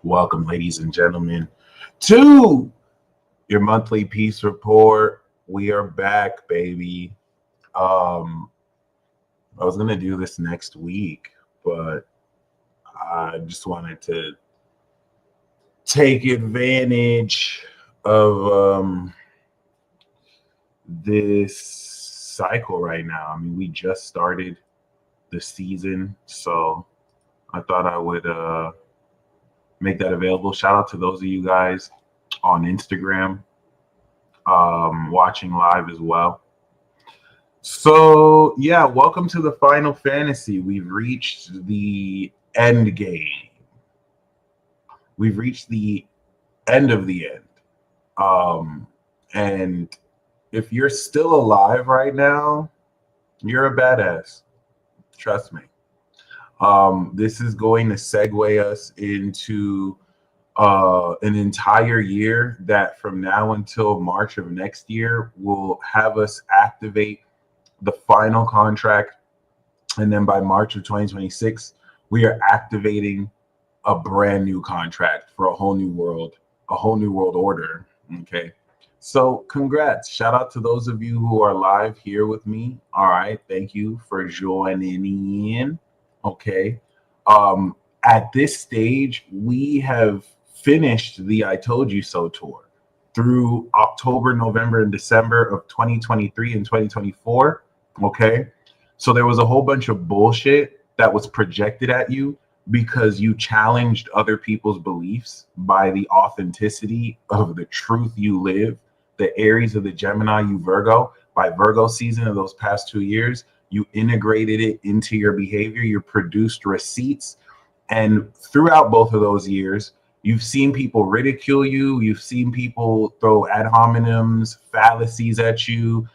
Welcome, ladies and gentlemen, to your monthly peace report. We are back, baby. I was gonna do this next week, but I just wanted to take advantage of this cycle right now. I mean, we just started the season, so I thought I would make that available. Shout out to those of you guys on Instagram watching live as well. So yeah, welcome to the Final Fantasy. We've reached the end game. We've reached the end of the end. And if you're still alive right now, you're a badass. Trust me. This is going to segue us into an entire year that from now until March of next year will have us activate the final contract. And then by March of 2026, we are activating a brand new contract for a whole new world order. Okay. So congrats. Shout out to those of you who are live here with me. All right. Thank you for joining in. Okay. At this stage, we have finished the I Told You So tour through October, November, and December of 2023 and 2024. Okay. So there was a whole bunch of bullshit that was projected at you because you challenged other people's beliefs by the authenticity of the truth you live, the Aries of the Gemini, you Virgo, by Virgo season of those past 2 years. You integrated it into your behavior. You produced receipts. And throughout both of those years, you've seen people ridicule you. You've seen people throw ad hominems, fallacies at you,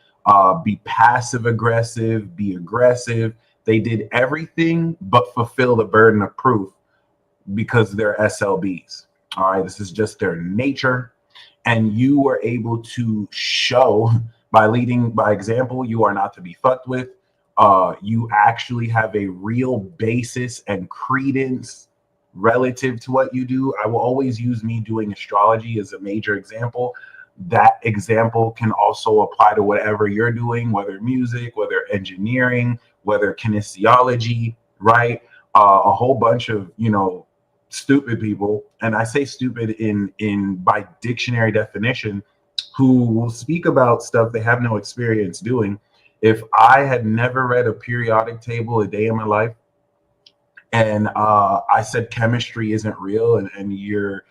be passive aggressive, be aggressive. They did everything but fulfill the burden of proof because they're SLBs. All right. This is just their nature. And you were able to show by leading by example, you are not to be fucked with. You actually have a real basis and credence relative to what you do. I will always use me doing astrology as a major example. That example can also apply to whatever you're doing, whether music, whether engineering, whether kinesiology, right? A whole bunch of, stupid people, and I say stupid in by dictionary definition, who will speak about stuff they have no experience doing. If I had never read a periodic table a day in my life, and I said chemistry isn't real, and you're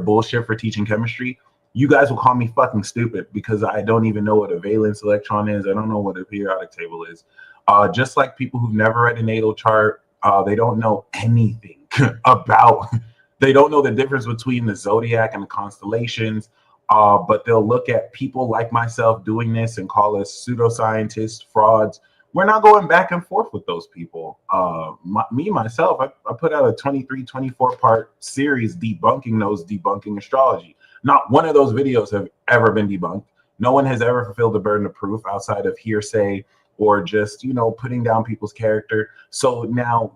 bullshit for teaching chemistry, you guys will call me fucking stupid because I don't even know what a valence electron is. I don't know what a periodic table is. Just like people who've never read a natal chart, they don't know anything about. They don't know the difference between the zodiac and the constellations. But they'll look at people like myself doing this and call us pseudoscientists, frauds. We're not going back and forth with those people. Myself, I put out a 24 part series debunking astrology. Not one of those videos have ever been debunked. No one has ever fulfilled the burden of proof outside of hearsay or just, putting down people's character. So now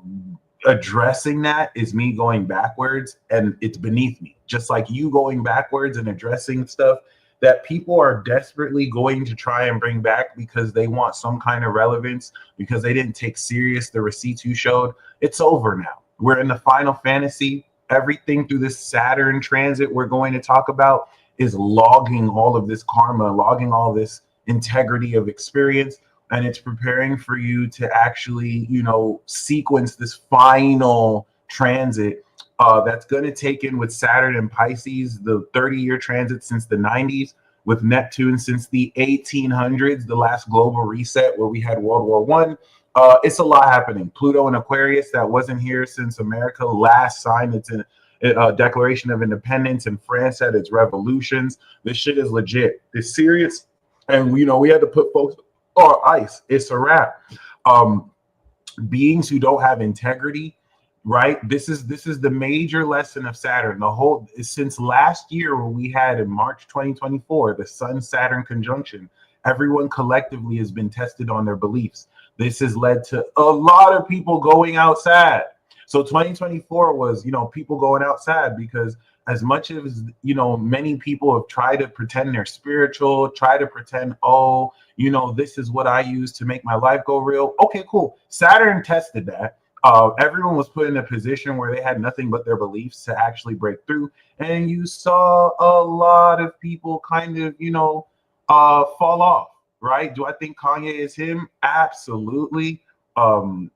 addressing that is me going backwards, and it's beneath me. Just like you going backwards and addressing stuff that people are desperately going to try and bring back because they want some kind of relevance, because they didn't take serious the receipts you showed. It's over now. We're in the Final Fantasy. Everything through this Saturn transit we're going to talk about is logging all of this karma, logging all this integrity of experience. And it's preparing for you to actually, sequence this final transit that's going to take in with Saturn and Pisces, the 30-year transit since the 90s, with Neptune since the 1800s, the last global reset where we had World War I. It's a lot happening. Pluto in Aquarius, that wasn't here since America last signed its Declaration of Independence, and France had its revolutions. This shit is legit. It's serious. And, we had to put folks on ice. It's a wrap. Beings who don't have integrity, right? This is the major lesson of Saturn. Since last year, when we had in March 2024, the Sun-Saturn conjunction, everyone collectively has been tested on their beliefs. This has led to a lot of people going outside. So 2024 was, people going outside because as much as, many people have tried to pretend they're spiritual, try to pretend, oh, this is what I use to make my life go real. Okay, cool. Saturn tested that. Everyone was put in a position where they had nothing but their beliefs to actually break through. And you saw a lot of people kind of, fall off, right? Do I think Kanye is him? Absolutely. Um,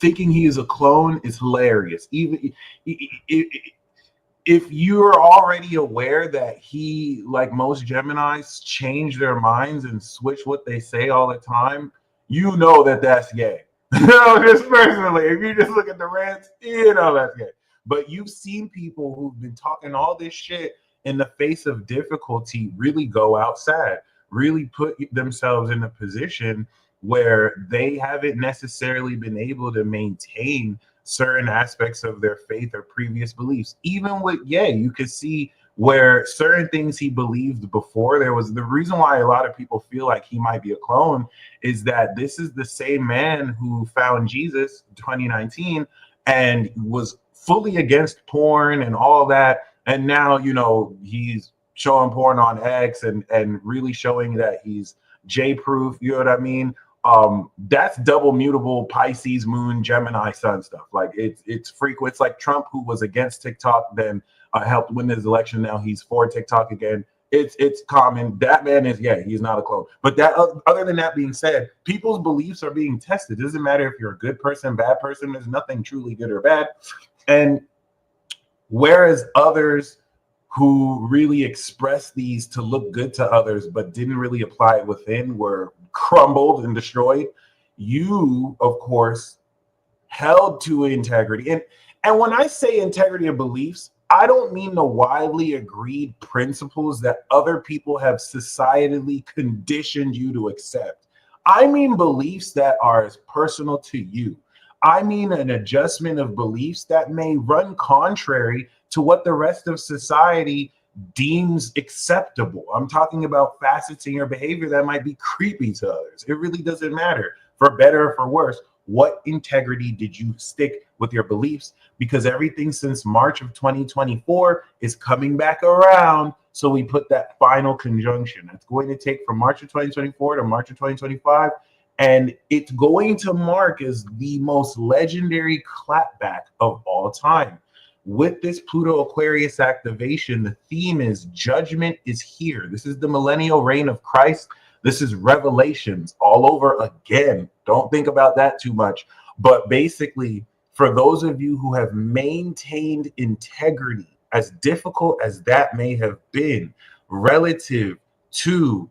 Thinking he is a clone is hilarious. Even if you're already aware that he, like most Geminis, change their minds and switch what they say all the time, you know that that's gay. Just personally, if you just look at the rants, that's gay. But you've seen people who've been talking all this shit in the face of difficulty really go outside, really put themselves in a position where they haven't necessarily been able to maintain certain aspects of their faith or previous beliefs. Even with you could see where certain things he believed before. There was the reason why a lot of people feel like he might be a clone is that this is the same man who found Jesus in 2019 and was fully against porn and all that. And now, he's showing porn on X and really showing that he's J-proof, you know what I mean? That's double mutable Pisces, Moon, Gemini, Sun stuff. Like it's frequent. It's like Trump, who was against TikTok, then helped win his election. Now he's for TikTok again. It's common. That man is he's not a clone. But that other than that being said, people's beliefs are being tested. It doesn't matter if you're a good person, bad person. There's nothing truly good or bad. And whereas others who really expressed these to look good to others but didn't really apply it within were crumbled and destroyed, you of course held to integrity. And when I say integrity of beliefs, I don't mean the widely agreed principles that other people have societally conditioned you to accept. I mean beliefs that are as personal to you. I mean an adjustment of beliefs that may run contrary to what the rest of society deems acceptable. I'm talking about facets in your behavior that might be creepy to others. It really doesn't matter, for better or for worse. What integrity did you stick with your beliefs? Because everything since March of 2024 is coming back around. So we put that final conjunction. That's going to take from March of 2024 to March of 2025. And it's going to mark as the most legendary clapback of all time. With this Pluto Aquarius activation, the theme is judgment is here. This is the millennial reign of Christ. This is revelations all over again. Don't think about that too much. But basically, for those of you who have maintained integrity, as difficult as that may have been relative to,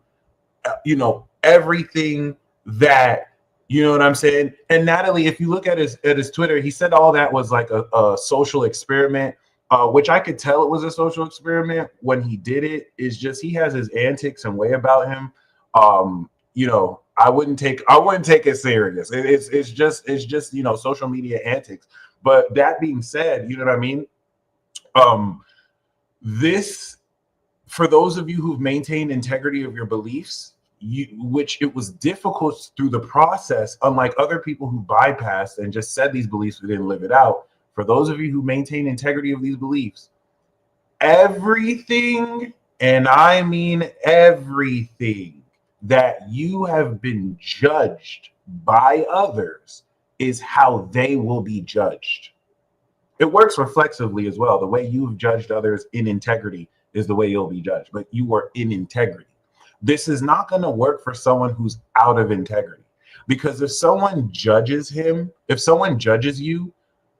everything that, you know what I'm saying? And Natalie, if you look at his Twitter, he said all that was like a social experiment, which I could tell it was a social experiment when he did it. Is just he has his antics and way about him. I wouldn't take it serious. It's just social media antics. But that being said, you know what I mean? This, for those of you who've maintained integrity of your beliefs, which it was difficult through the process, unlike other people who bypassed and just said these beliefs but didn't live it out. For those of you who maintain integrity of these beliefs, everything, and I mean everything, that you have been judged by others is how they will be judged. It works reflexively as well. The way you've judged others in integrity is the way you'll be judged, but you are in integrity. This is not going to work for someone who's out of integrity, because if someone judges you,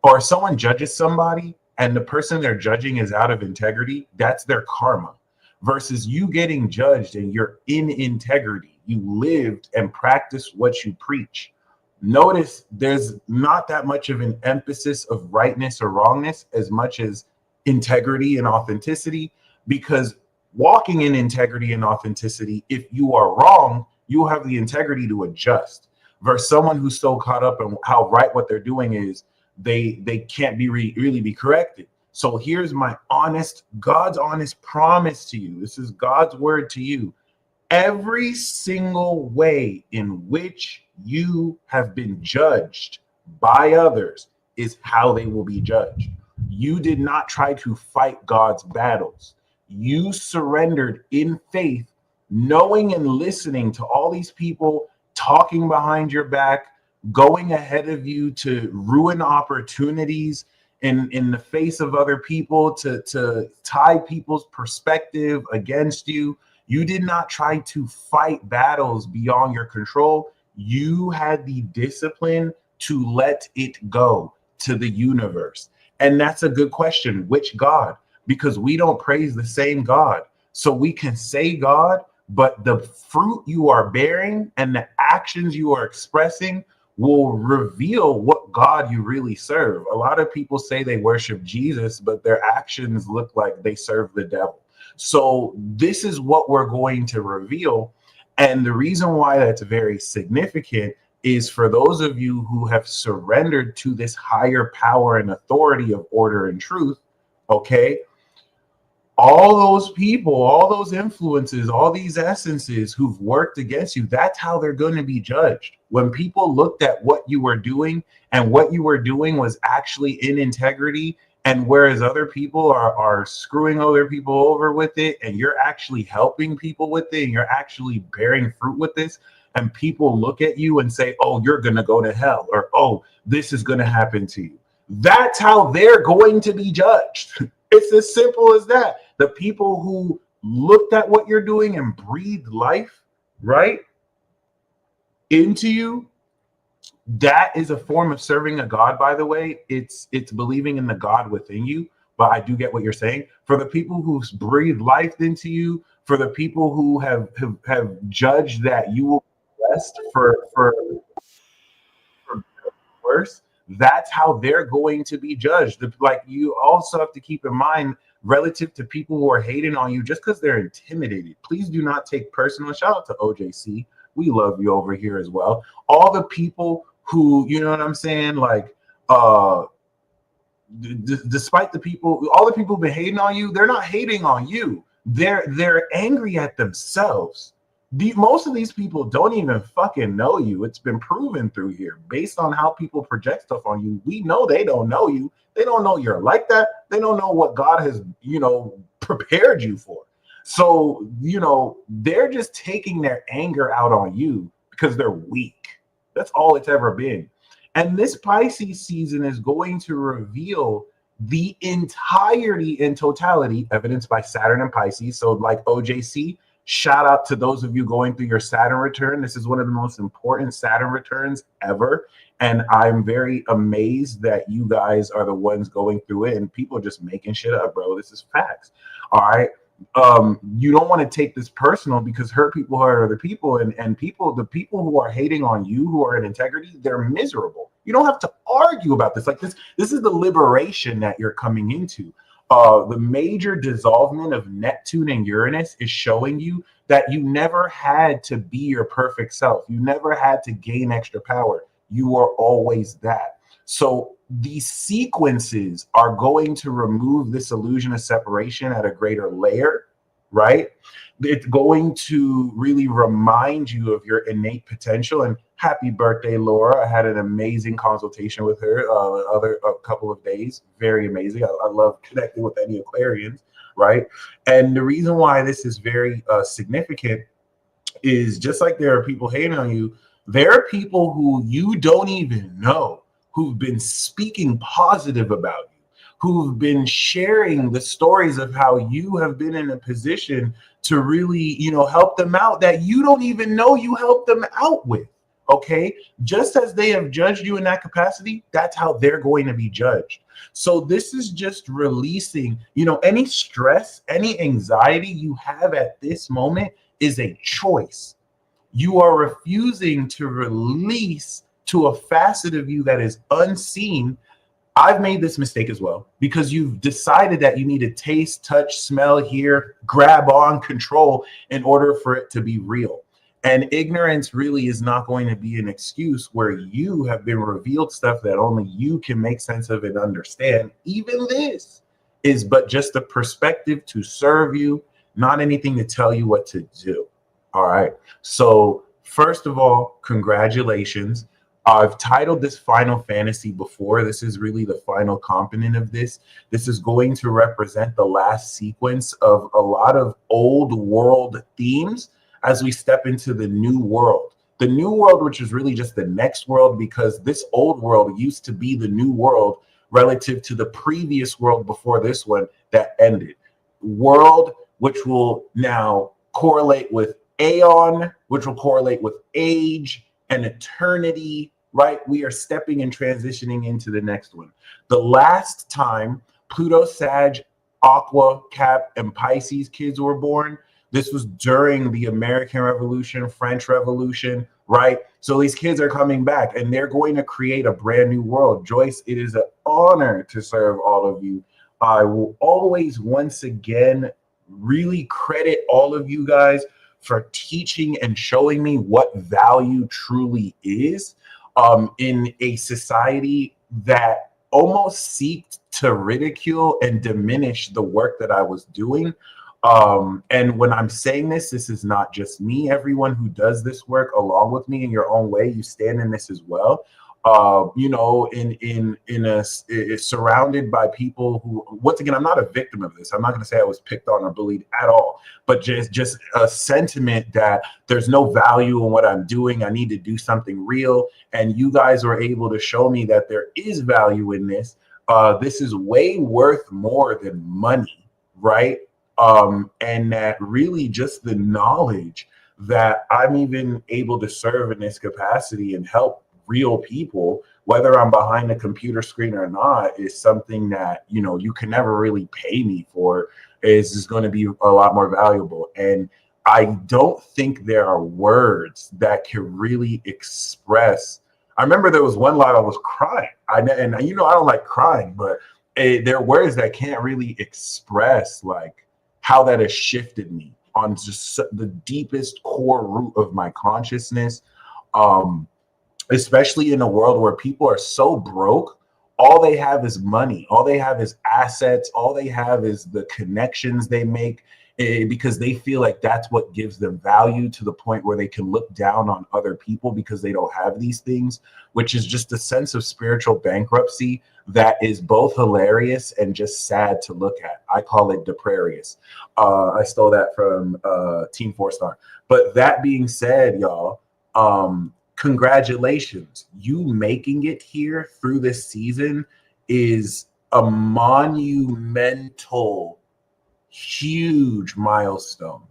or if someone judges somebody and the person they're judging is out of integrity, that's their karma. Versus you getting judged and you're in integrity. You lived and practiced what you preach. Notice there's not that much of an emphasis of rightness or wrongness as much as integrity and authenticity, because walking in integrity and authenticity, if you are wrong, you have the integrity to adjust. Versus someone who's so caught up in how right what they're doing is, they can't be really be corrected. So here's my God's honest promise to you. This is God's word to you. Every single way in which you have been judged by others is how they will be judged. You did not try to fight God's battles. You surrendered in faith, knowing and listening to all these people talking behind your back, going ahead of you to ruin opportunities in the face of other people, to tie people's perspective against you. You did not try to fight battles beyond your control. You had the discipline to let it go to the universe. And that's a good question. Which God? Because we don't praise the same God. So we can say God, but the fruit you are bearing and the actions you are expressing will reveal what God you really serve. A lot of people say they worship Jesus, but their actions look like they serve the devil. So this is what we're going to reveal. And the reason why that's very significant is for those of you who have surrendered to this higher power and authority of order and truth, okay? All those people, all those influences, all these essences who've worked against you, that's how they're going to be judged. When people looked at what you were doing and what you were doing was actually in integrity, and whereas other people are screwing other people over with it, and you're actually helping people with it, and you're actually bearing fruit with this, and people look at you and say, oh, you're going to go to hell, or oh, this is going to happen to you. That's how they're going to be judged. It's as simple as that. The people who looked at what you're doing and breathed life, right, into you, that is a form of serving a God, by the way. It's believing in the God within you. But I do get what you're saying. For the people who breathed life into you, for the people who have judged that you will be blessed for worse, that's how they're going to be judged. Like, you also have to keep in mind, relative to people who are hating on you just because they're intimidated, please do not take personal. Shout out to OJC. We love you over here as well. All the people who, you know what I'm saying, like, despite the people, all the people who've been hating on you, they're not hating on you. They're angry at themselves. Most of these people don't even fucking know you. It's been proven through here based on how people project stuff on you. We know they don't know you. They don't know you're like that. They don't know what God has, prepared you for. So, they're just taking their anger out on you because they're weak. That's all it's ever been. And this Pisces season is going to reveal the entirety and totality, evidenced by Saturn and Pisces. So like OJC, shout out to those of you going through your Saturn return. This is one of the most important Saturn returns ever. And I'm very amazed that you guys are the ones going through it and people just making shit up, bro. This is facts. All right. You don't want to take this personal because hurt people hurt other people, and the people who are hating on you, who are in integrity, they're miserable. You don't have to argue about this. Like this is the liberation that you're coming into. The major dissolvement of Neptune and Uranus is showing you that you never had to be your perfect self. You never had to gain extra power. You are always that. So these sequences are going to remove this illusion of separation at a greater layer, right? It's going to really remind you of your innate potential. And happy birthday, Laura. I had an amazing consultation with her a couple of days. Very amazing. I love connecting with any Aquarians, right? And the reason why this is very significant is just like there are people hating on you, there are people who you don't even know who've been speaking positive about you, who've been sharing the stories of how you have been in a position to really, help them out that you don't even know you helped them out with. Okay. Just as they have judged you in that capacity, that's how they're going to be judged. So this is just releasing, any stress, any anxiety you have at this moment is a choice. You are refusing to release to a facet of you that is unseen. I've made this mistake as well because you've decided that you need to taste, touch, smell, hear, grab on, control in order for it to be real. And ignorance really is not going to be an excuse where you have been revealed stuff that only you can make sense of and understand. Even this is but just a perspective to serve you, not anything to tell you what to do. All right. So first of all, congratulations. I've titled this Final Fantasy before. This is really the final component of this. This is going to represent the last sequence of a lot of old world themes as we step into the new world. The new world, which is really just the next world, because this old world used to be the new world relative to the previous world before this one that ended. World, which will now correlate with aeon, which will correlate with age and eternity, right? We are stepping and transitioning into the next one. The last time Pluto, Sag, Aqua, Cap, and Pisces kids were born, this was during the American Revolution, French Revolution, right? So these kids are coming back and they're going to create a brand new world. Joyce, it is an honor to serve all of you. I will always, once again, really credit all of you guys for teaching and showing me what value truly is in a society that almost seeked to ridicule and diminish the work that I was doing. And when I'm saying this is not just me. Everyone who does this work along with me in your own way, you stand in this as well. You know, surrounded by people who, once again, I'm not a victim of this. I'm not going to say I was picked on or bullied at all, but just a sentiment that there's no value in what I'm doing. I need to do something real. And you guys were able to show me that there is value in this. This is way worth more than money, right? And that really just the knowledge that I'm even able to serve in this capacity and help real people, whether I'm behind a computer screen or not, is something that, you know, you can never really pay me for. Is going to be a lot more valuable. And I don't think there are words that can really express. I remember there was one line I was crying. And you know, I don't like crying, but there are words that can't really express like how that has shifted me on just the deepest core root of my consciousness. Especially in a world where people are so broke, all they have is money, all they have is assets, all they have is the connections they make, because they feel like that's what gives them value, to the point where they can look down on other people because they don't have these things, which is just a sense of spiritual bankruptcy that is both hilarious and just sad to look at. I call it deprarious. I stole that from Team 4-Star. But that being said, y'all, congratulations. You making it here through this season is a monumental, huge milestone.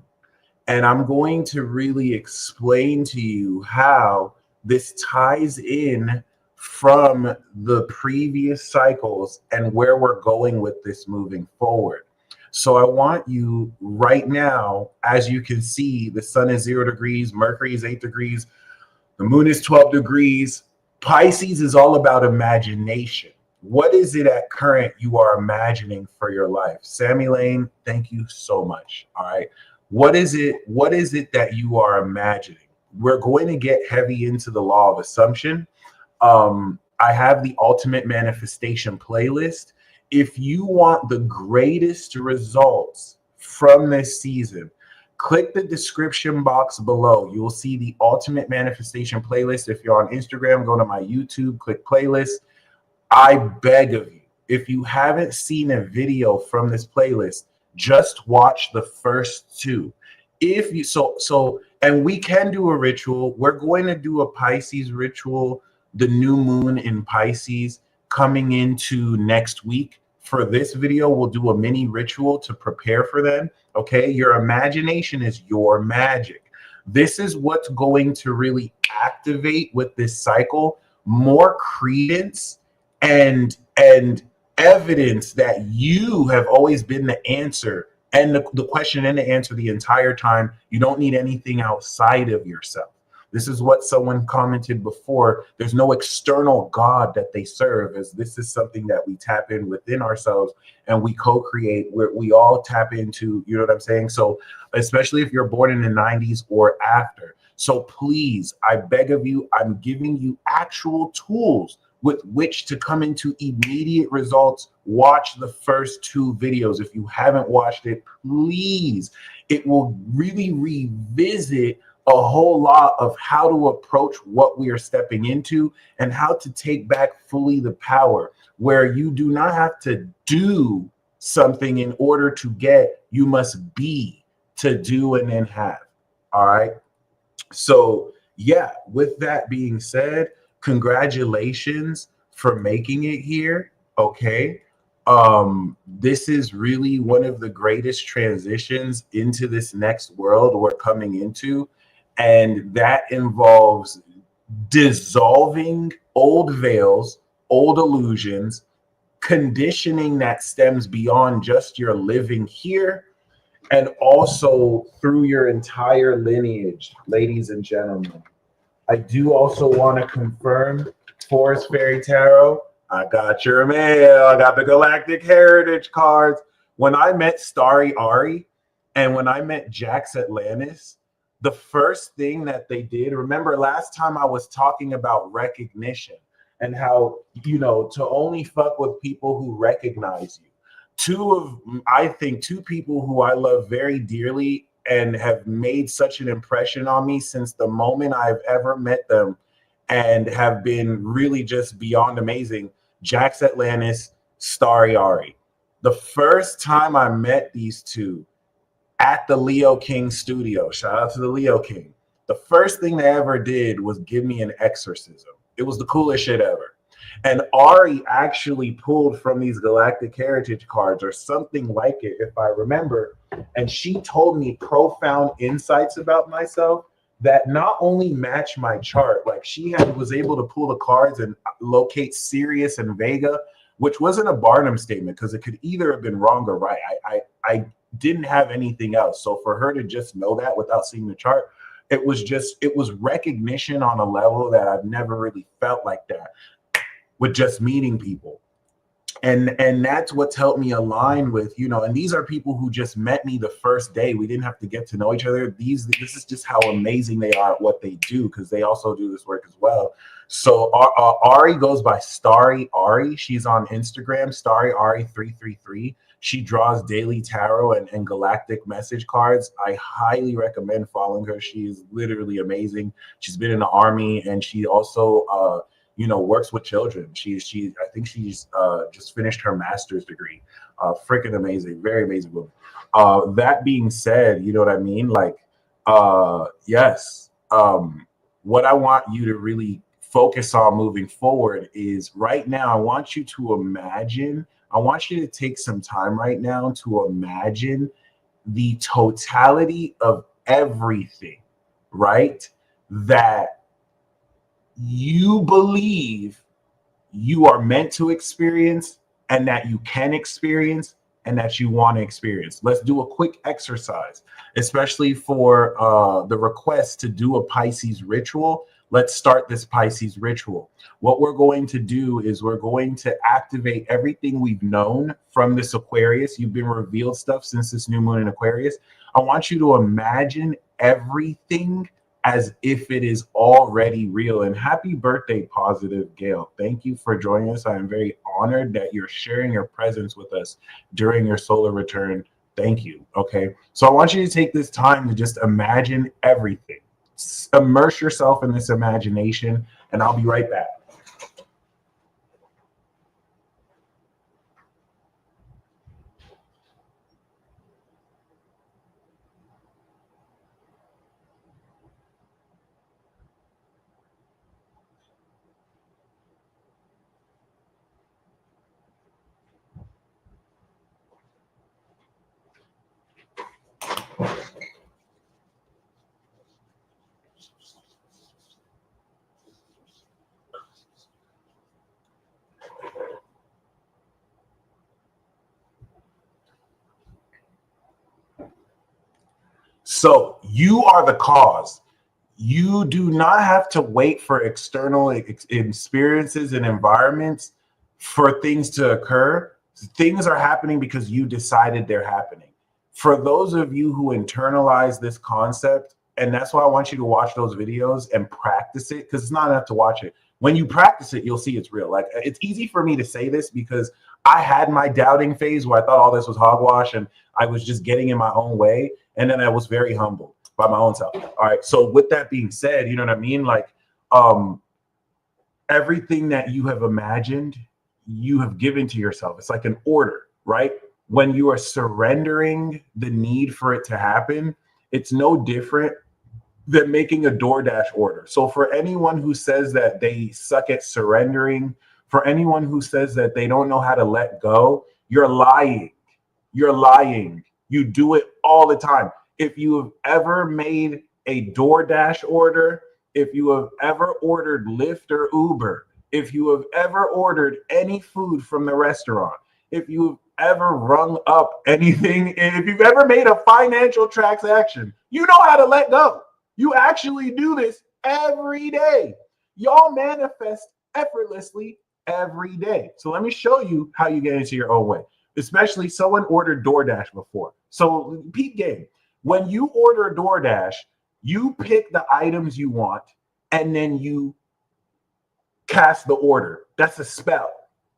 And I'm going to really explain to you how this ties in from the previous cycles and where we're going with this moving forward. So I want you right now, as you can see, the sun is 0 degrees, Mercury is 8 degrees, the moon is 12 degrees. Pisces is all about imagination. What is it at current you are imagining for your life? Sammy Lane, thank you so much. All right. What is it that you are imagining? We're going to get heavy into the law of assumption. I have the ultimate manifestation playlist. If you want the greatest results from this season, click the description box below. You will see the ultimate manifestation playlist. If you're on Instagram, go to my YouTube, click playlist. I beg of you, if you haven't seen a video from this playlist, just watch the first 2. If you and we can do a ritual. We're going to do a Pisces ritual, the new moon in Pisces coming into next week. For this video, we'll do a mini ritual to prepare for them. Okay, your imagination is your magic. This is what's going to really activate with this cycle more credence and evidence that you have always been the answer and the question and the answer the entire time. You don't need anything outside of yourself. This is what someone commented before. There's no external God that they serve, as this is something that we tap in within ourselves and we co-create, where we all tap into, you know what I'm saying? So especially if you're born in the 90s or after. So please, I beg of you, I'm giving you actual tools with which to come into immediate results. Watch the first 2 videos. If you haven't watched it, please, it will really revisit a whole lot of how to approach what we are stepping into and how to take back fully the power, where you do not have to do something in order to get, you must be to do and then have. All right. So, yeah, with that being said, congratulations for making it here. Okay. This is really one of the greatest transitions into this next world we're coming into. And that involves dissolving old veils, old illusions, conditioning that stems beyond just your living here and also through your entire lineage, ladies and gentlemen. I do also want to confirm, Forest Fairy Tarot, I got your mail. I got the Galactic Heritage cards. When I met Starry Ari and when I met Jax Atlantis, the first thing that they did, remember last time I was talking about recognition and how, to only fuck with people who recognize you. I think two people who I love very dearly and have made such an impression on me since the moment I've ever met them and have been really just beyond amazing. Jax Atlantis, Starry Ari. The first time I met these two at the Leo King studio, shout out to the Leo King, the first thing they ever did was give me an exorcism. It was the coolest shit ever. And Ari actually pulled from these Galactic Heritage cards or something like it, if I remember. And she told me profound insights about myself that not only match my chart, like she was able to pull the cards and locate Sirius and Vega, which wasn't a Barnum statement because it could either have been wrong or right. I didn't have anything else. So for her to just know that without seeing the chart, it was recognition on a level that I've never really felt like that with just meeting people. And that's what's helped me align with, and these are people who just met me the first day. We didn't have to get to know each other. This is just how amazing they are at what they do, because they also do this work as well. So Ari goes by Starry Ari. She's on Instagram, Starry Ari 333. She draws daily tarot and galactic message cards. I highly recommend following her. She is literally amazing. She's been in the army, and she also works with children. I think she's just finished her master's degree. Freaking amazing, very amazing woman. That being said, you know what I mean? Like, yes. What I want you to really focus on moving forward is right now, I want you to take some time right now to imagine the totality of everything, right? That you believe you are meant to experience and that you can experience and that you want to experience. Let's do a quick exercise, especially for the request to do a Pisces ritual. Let's start this Pisces ritual. What we're going to do is we're going to activate everything we've known from this Aquarius. You've been revealed stuff since this new moon in Aquarius. I want you to imagine everything as if it is already real. And happy birthday, Positive Gail. Thank you for joining us. I am very honored that you're sharing your presence with us during your solar return. Thank you. Okay. So I want you to take this time to just imagine everything. Immerse yourself in this imagination, and I'll be right back. So you are the cause. You do not have to wait for external experiences and environments for things to occur. Things are happening because you decided they're happening. For those of you who internalize this concept, and that's why I want you to watch those videos and practice it, because it's not enough to watch it. When you practice it, you'll see it's real. Like, it's easy for me to say this because I had my doubting phase where I thought all this was hogwash and I was just getting in my own way. And then I was very humbled. by my own self. All right. So with that being said, you know what I mean? Like, everything that you have imagined, you have given to yourself. It's like an order, right? When you are surrendering the need for it to happen, it's no different than making a DoorDash order. So for anyone who says that they suck at surrendering, for anyone who says that they don't know how to let go, you're lying. You're lying. You do it all the time. If you have ever made a DoorDash order, if you have ever ordered Lyft or Uber, if you have ever ordered any food from the restaurant, if you've ever rung up anything, if you've ever made a financial transaction, you know how to let go. You actually do this every day. Y'all manifest effortlessly every day. So let me show you how you get into your own way. Especially someone ordered DoorDash before. So peep game. When you order DoorDash, you pick the items you want and then you cast the order. That's a spell.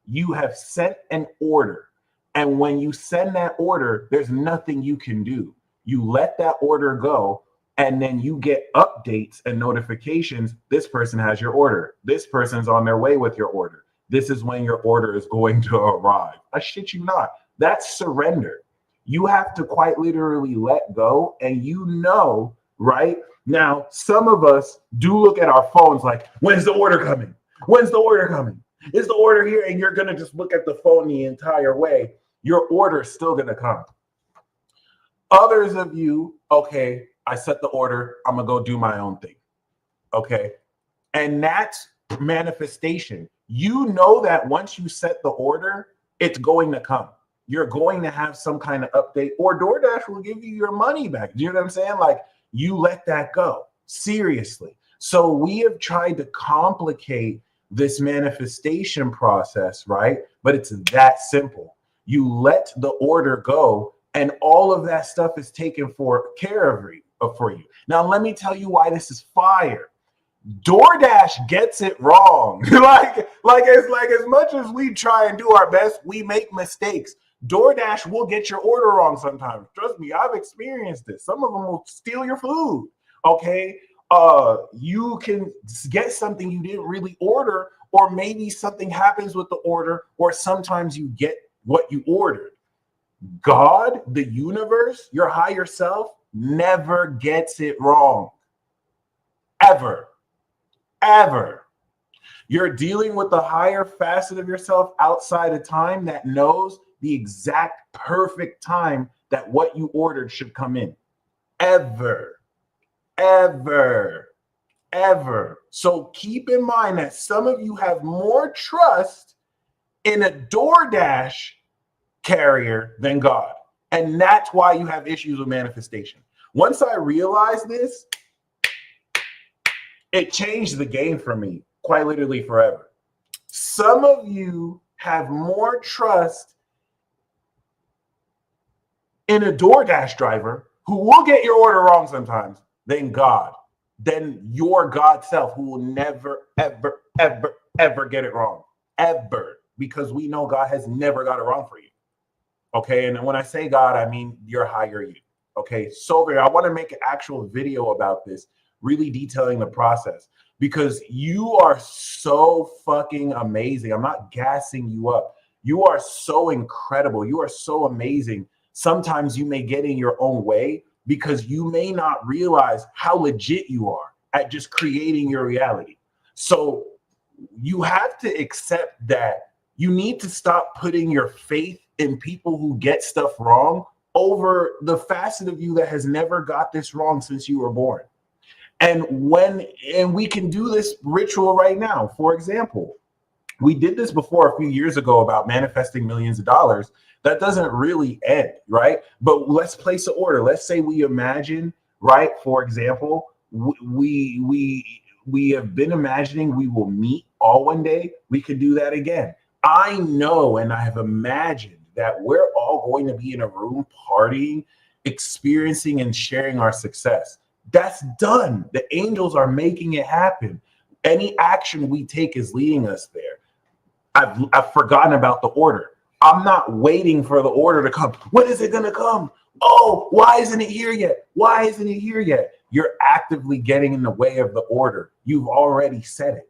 You have sent an order. And when you send that order, there's nothing you can do. You let that order go, and then you get updates and notifications. This person has your order. This person's on their way with your order. This is when your order is going to arrive. I shit you not. That's surrender. You have to quite literally let go, and you know, right? Now, some of us do look at our phones like, when's the order coming? When's the order coming? Is the order here? And you're going to just look at the phone the entire way. Your order is still going to come. Others of you, okay, I set the order. I'm going to go do my own thing. Okay. And that's manifestation. You know that once you set the order, it's going to come. You're going to have some kind of update, or DoorDash will give you your money back. Do you know what I'm saying? Like, you let that go. Seriously. So we have tried to complicate this manifestation process, right? But it's that simple. You let the order go, and all of that stuff is taken care of for you. Now, let me tell you why this is fire. DoorDash gets it wrong. like as much as we try and do our best, we make mistakes. DoorDash will get your order wrong sometimes. Trust me, I've experienced this. Some of them will steal your food. Okay. You can get something you didn't really order, or maybe something happens with the order, or sometimes you get what you ordered. God, the universe, your higher self, never gets it wrong. Ever. Ever. You're dealing with the higher facet of yourself outside of time that knows the exact perfect time that what you ordered should come in. Ever. Ever. Ever. So keep in mind that some of you have more trust in a DoorDash carrier than God. And that's why you have issues with manifestation. Once I realized this, it changed the game for me, quite literally forever. Some of you have more trust in a DoorDash driver who will get your order wrong sometimes than God, than your God self, who will never, ever, ever, ever get it wrong. Ever. Because we know God has never got it wrong for you. Okay. And when I say God, I mean your higher you. Okay. So I want to make an actual video about this, really detailing the process, because you are so fucking amazing. I'm not gassing you up. You are so incredible. You are so amazing. Sometimes you may get in your own way because you may not realize how legit you are at just creating your reality. So you have to accept that you need to stop putting your faith in people who get stuff wrong over the facet of you that has never got this wrong since you were born. And we can do this ritual right now. For example, we did this before a few years ago about manifesting millions of dollars. That doesn't really end, right? But let's place an order. Let's say we imagine, right? For example, we have been imagining we will meet all one day. We could do that again. I know, and I have imagined that we're all going to be in a room partying, experiencing and sharing our success. That's done. The angels are making it happen. Any action we take is leading us there. I've forgotten about the order. I'm not waiting for the order to come. When is it going to come? Oh, why isn't it here yet? Why isn't it here yet? You're actively getting in the way of the order. You've already said it.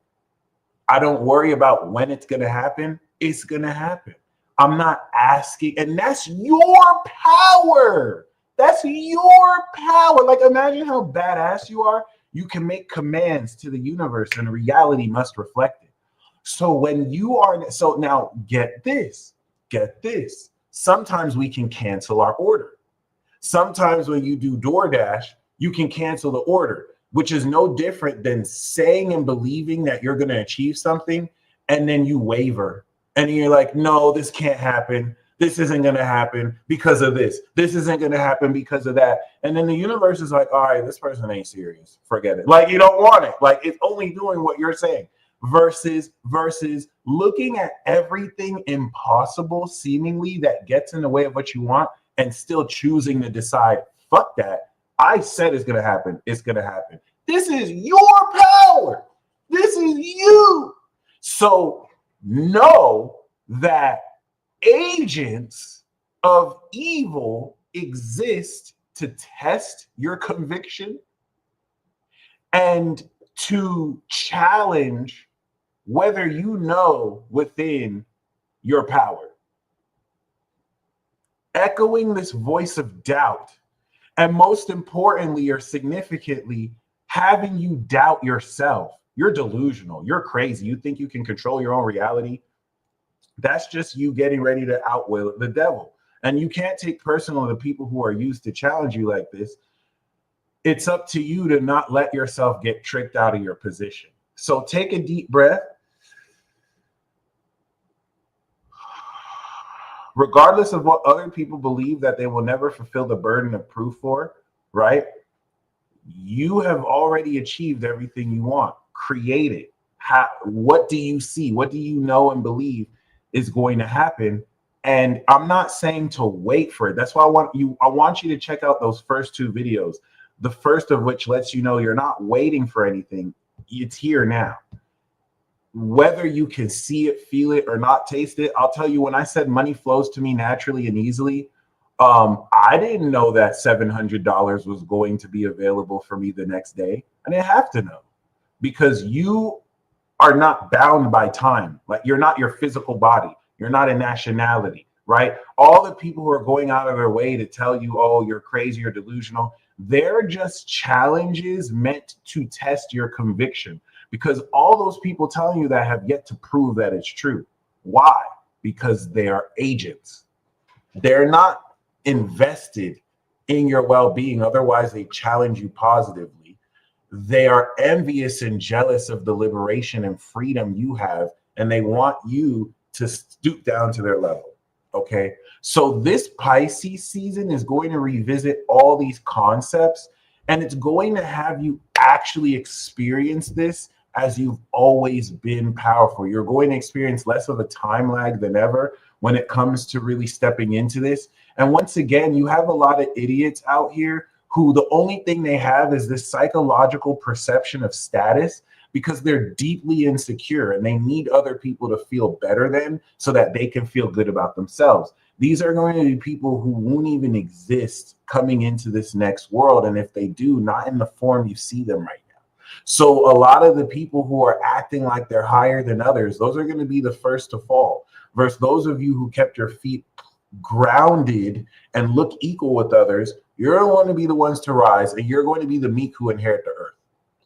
I don't worry about when it's going to happen. It's going to happen. I'm not asking. And that's your power. That's your power. Like, imagine how badass you are. You can make commands to the universe and reality must reflect it. So when you are, so now get this. Sometimes we can cancel our order. Sometimes when you do DoorDash, you can cancel the order, which is no different than saying and believing that you're going to achieve something, and then you waver. And you're like, no, this can't happen. This isn't going to happen because of this. This isn't going to happen because of that. And then the universe is like, all right, this person ain't serious. Forget it. Like, you don't want it. Like, it's only doing what you're saying. Versus looking at everything impossible seemingly that gets in the way of what you want and still choosing to decide, fuck that. I said it's going to happen. It's going to happen. This is your power. This is you. So know that agents of evil exist to test your conviction and to challenge whether you know within your power. Echoing this voice of doubt, and most importantly or significantly, having you doubt yourself. You're delusional. You're crazy. You think you can control your own reality? That's just you getting ready to outwill the devil. And you can't take personal the people who are used to challenge you like this. It's up to you to not let yourself get tricked out of your position. So take a deep breath. Regardless of what other people believe that they will never fulfill the burden of proof for, right? You have already achieved everything you want. Create it. What do you see? What do you know and believe is going to happen? And I'm not saying to wait for it. That's why I want you to check out those first two videos. The first of which lets you know you're not waiting for anything. It's here now. Whether you can see it, feel it, or not taste it, I'll tell you, when I said money flows to me naturally and easily, I didn't know that $700 was going to be available for me the next day. I didn't have to know, because you are not bound by time. Like, you're not your physical body. You're not a nationality, right? All the people who are going out of their way to tell you, oh, you're crazy or delusional, they're just challenges meant to test your conviction. Because all those people telling you that have yet to prove that it's true. Why? Because they are agents. They're not invested in your well-being. Otherwise, they challenge you positively. They are envious and jealous of the liberation and freedom you have, and they want you to stoop down to their level. Okay? So this Pisces season is going to revisit all these concepts, and it's going to have you actually experience this as you've always been powerful. You're going to experience less of a time lag than ever when it comes to really stepping into this. And once again, you have a lot of idiots out here who the only thing they have is this psychological perception of status, because they're deeply insecure and they need other people to feel better than so that they can feel good about themselves. These are going to be people who won't even exist coming into this next world. And if they do, not in the form you see them right now. So a lot of the people who are acting like they're higher than others, those are going to be the first to fall. Versus those of you who kept your feet grounded and look equal with others, you're going to be the ones to rise, and you're going to be the meek who inherit the earth.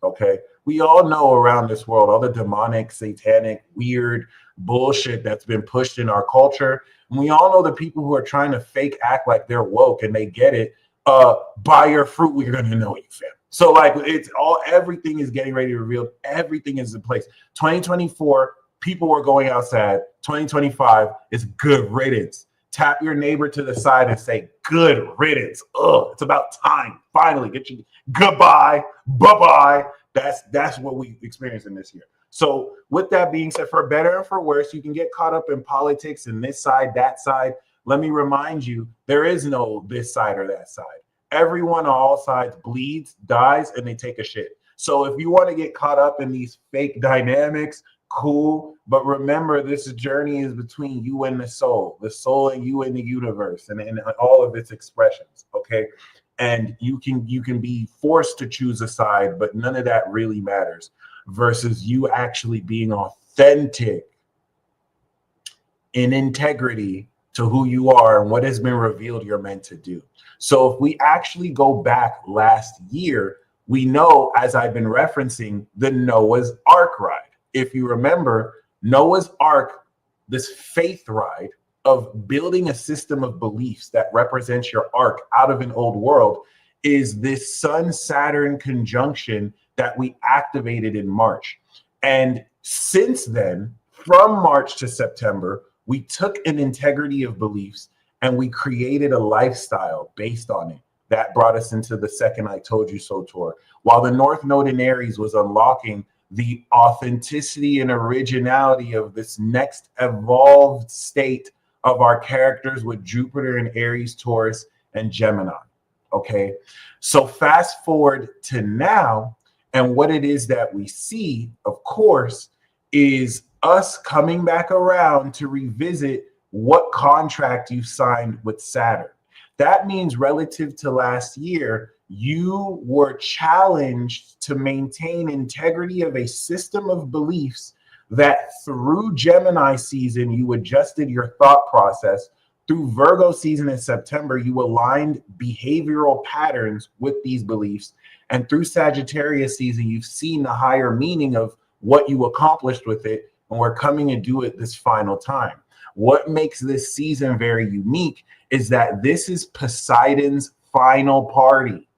Okay? We all know around this world all the demonic, satanic, weird bullshit that's been pushed in our culture. And we all know the people who are trying to fake act like they're woke and they get it. By your fruit, we're going to know you, fam. So like, it's all, everything is getting ready to reveal. Everything is in place. 2024, people were going outside. 2025 is good riddance. Tap your neighbor to the side and say, good riddance. Ugh, it's about time. Finally, get you goodbye, bye-bye. That's what we experienced in this year. So with that being said, for better and for worse, you can get caught up in politics and this side, that side. Let me remind you, there is no this side or that side. Everyone on all sides bleeds, dies, and they take a shit. So if you want to get caught up in these fake dynamics, Cool. But remember, this journey is between you and the soul and you and the universe, and all of its expressions. Okay. And you can be forced to choose a side, but none of that really matters versus you actually being authentic in integrity to who you are and what has been revealed you're meant to do. So if we actually go back last year, we know, as I've been referencing, the Noah's Ark ride. If you remember, Noah's Ark, this faith ride of building a system of beliefs that represents your ark out of an old world, is this Sun-Saturn conjunction that we activated in March. And since then, from March to September, we took an integrity of beliefs and we created a lifestyle based on it. That brought us into the second I Told You So tour. While the North Node in Aries was unlocking the authenticity and originality of this next evolved state of our characters with Jupiter in Aries, Taurus, and Gemini. Okay, so fast forward to now, and what it is that we see, of course, is us coming back around to revisit what contract you signed with Saturn. That means relative to last year, you were challenged to maintain integrity of a system of beliefs that through Gemini season, you adjusted your thought process. Through Virgo season in September, you aligned behavioral patterns with these beliefs. And through Sagittarius season, you've seen the higher meaning of what you accomplished with it. And we're coming to do it this final time. What makes this season very unique is that this is Poseidon's final party.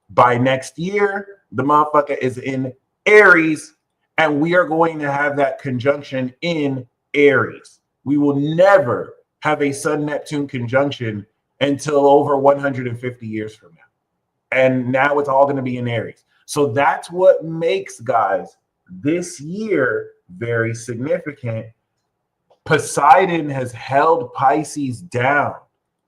By next year, the motherfucker is in Aries, and we are going to have that conjunction in Aries. We will never have a Sun-Neptune conjunction until over 150 years from now. And now it's all going to be in Aries. So that's what makes, guys, this year very significant. Poseidon has held Pisces down.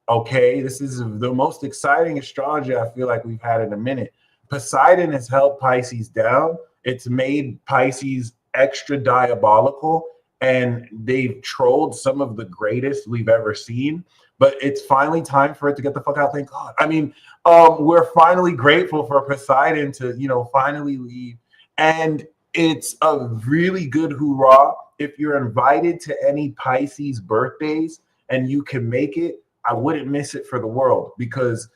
Okay, this is the most exciting astrology I feel like we've had in a minute. Poseidon has held Pisces down. It's made Pisces extra diabolical, and they've trolled some of the greatest we've ever seen. But it's finally time for it to get the fuck out. Thank God. I mean, we're finally grateful for Poseidon to, finally leave. And it's a really good hoorah. If you're invited to any Pisces birthdays and you can make it, I wouldn't miss it for the world, because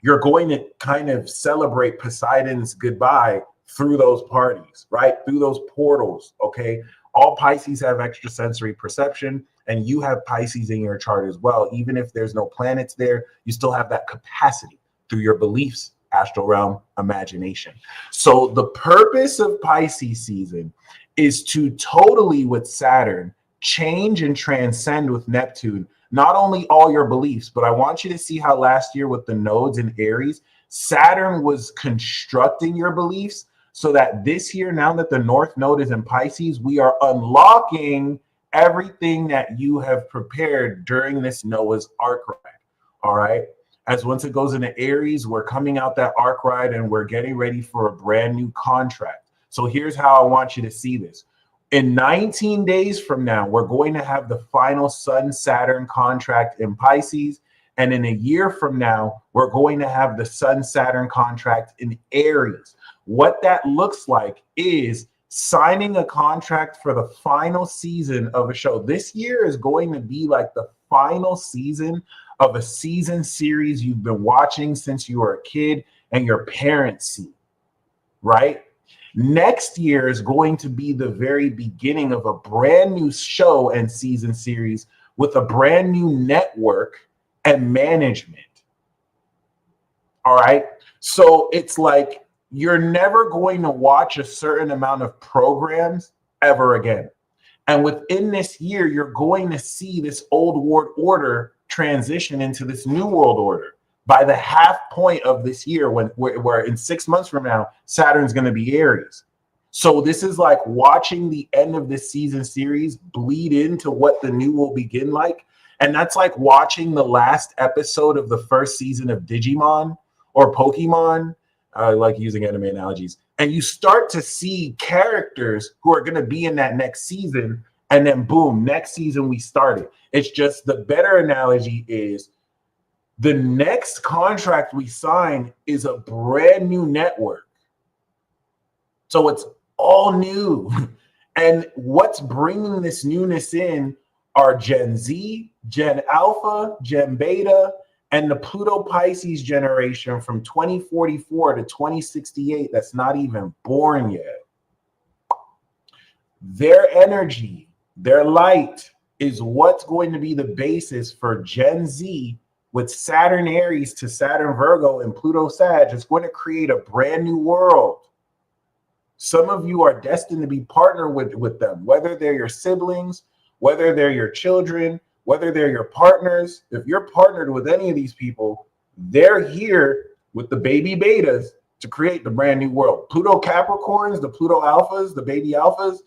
you're going to kind of celebrate Poseidon's goodbye through those parties, right? Through those portals, okay? All Pisces have extrasensory perception, and you have Pisces in your chart as well. Even if there's no planets there, you still have that capacity through your beliefs, astral realm, imagination. So the purpose of Pisces season is to totally, with Saturn, change and transcend with Neptune, not only all your beliefs, but I want you to see how last year with the nodes in Aries, Saturn was constructing your beliefs, so that this year, now that the North Node is in Pisces, we are unlocking everything that you have prepared during this Noah's Ark ride. All right. As once it goes into Aries, we're coming out that Ark ride and we're getting ready for a brand new contract. So here's how I want you to see this. In 19 days from now, we're going to have the final Sun-Saturn contract in Pisces. And in a year from now, we're going to have the Sun-Saturn contract in Aries. What that looks like is signing a contract for the final season of a show. This year is going to be like the final season of a season series you've been watching since you were a kid and your parents see, right? Next year is going to be the very beginning of a brand new show and season series with a brand new network and management. All right. So it's like you're never going to watch a certain amount of programs ever again. And within this year, you're going to see this old world order transition into this new world order. By the half point of this year, when we're in 6 months from now, Saturn's going to be Aries. So this is like watching the end of this season series bleed into what the new will begin like. And that's like watching the last episode of the first season of Digimon or Pokemon I like using anime analogies. And you start to see characters who are going to be in that next season. And then boom, next season we started. It's just the better analogy is the next contract we sign is a brand new network. So it's all new. And what's bringing this newness in are Gen Z, Gen Alpha, Gen Beta, and the Pluto Pisces generation from 2044 to 2068 that's not even born yet. Their energy, their light is what's going to be the basis for Gen Z with Saturn Aries to Saturn Virgo and Pluto Sag. It's going to create a brand new world. Some of you are destined to be partnered with them, whether they're your siblings, whether they're your children, whether they're your partners. If you're partnered with any of these people, they're here with the baby betas to create the brand new world. Pluto Capricorns, the Pluto Alphas, the baby Alphas,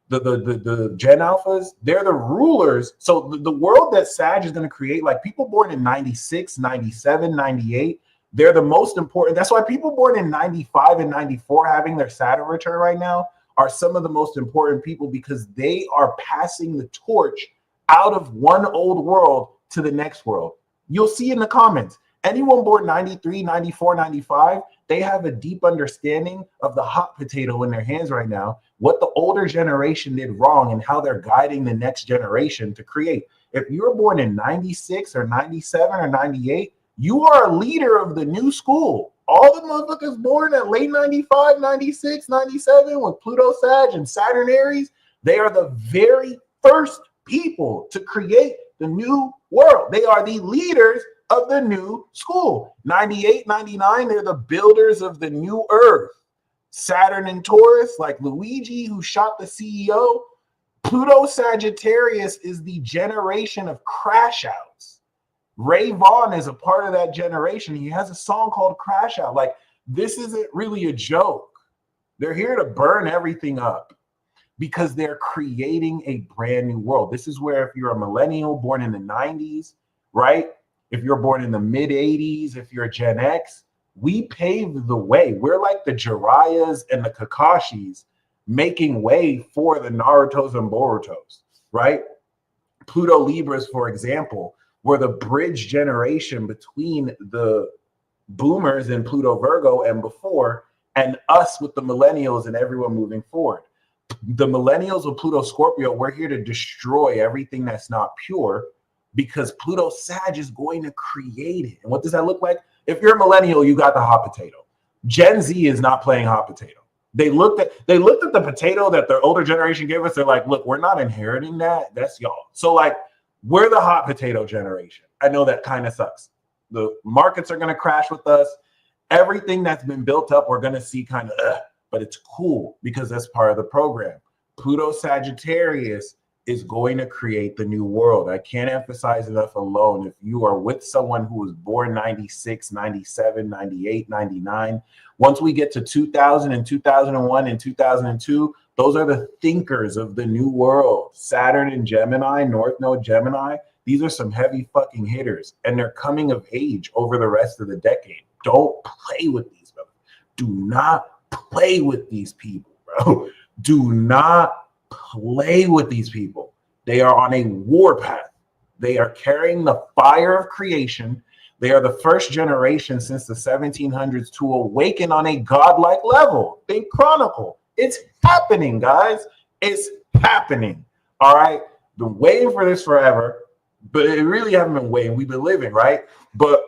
the Gen Alphas, they're the rulers. So the world that Sag is going to create, like people born in 96, 97, 98, they're the most important. That's why people born in 95 and 94 having their Saturn return right now are some of the most important people because they are passing the torch out of one old world to the next world. You'll see in the comments, anyone born 93, 94, 95, they have a deep understanding of the hot potato in their hands right now, what the older generation did wrong and how they're guiding the next generation to create. If you're born in 96 or 97 or 98, you are a leader of the new school. All the motherfuckers born at late 95, 96, 97 with Pluto Sag and Saturn Aries, they are the very first people to create the new world. They are the leaders of the new school. 98, 99, they're the builders of the new earth. Saturn and Taurus, like Luigi, who shot the CEO. Pluto Sagittarius is the generation of crash outs. Ray Vaughn is a part of that generation. He has a song called Crash Out. Like, this isn't really a joke. They're here to burn everything up because they're creating a brand new world. This is where if you're a millennial born in the 90s, right? If you're born in the mid 80s, if you're Gen X, we paved the way. We're like the Jiraiya's and the Kakashis making way for the Narutos and Borutos, right? Pluto Libras, for example, were the bridge generation between the boomers in Pluto Virgo and before, and us with the millennials and everyone moving forward. The millennials with Pluto Scorpio, we're here to destroy everything that's not pure because Pluto Sag is going to create it. And what does that look like? If you're a millennial, you got the hot potato. Gen Z is not playing hot potato. They looked at the potato that their older generation gave us. They're like, look, we're not inheriting that. That's y'all. So like, we're the hot potato generation. I know that kind of sucks. The markets are going to crash with us. Everything that's been built up, we're going to see kind of, but it's cool because that's part of the program. Pluto Sagittarius is going to create the new world. I can't emphasize enough alone. If you are with someone who was born 96, 97, 98, 99, once we get to 2000 and 2001 and 2002, those are the thinkers of the new world. Saturn and Gemini, North Node Gemini, these are some heavy fucking hitters, and they're coming of age over the rest of the decade. Don't play with these, bro. Do not play with these people, bro. Do not play with these people. They are on a war path. They are carrying the fire of creation. They are the first generation since the 1700s to awaken on a godlike level. Think Chronicle. It's happening, guys. It's happening. All right. Been waiting for this forever, but it really haven't been waiting. We've been living, right? But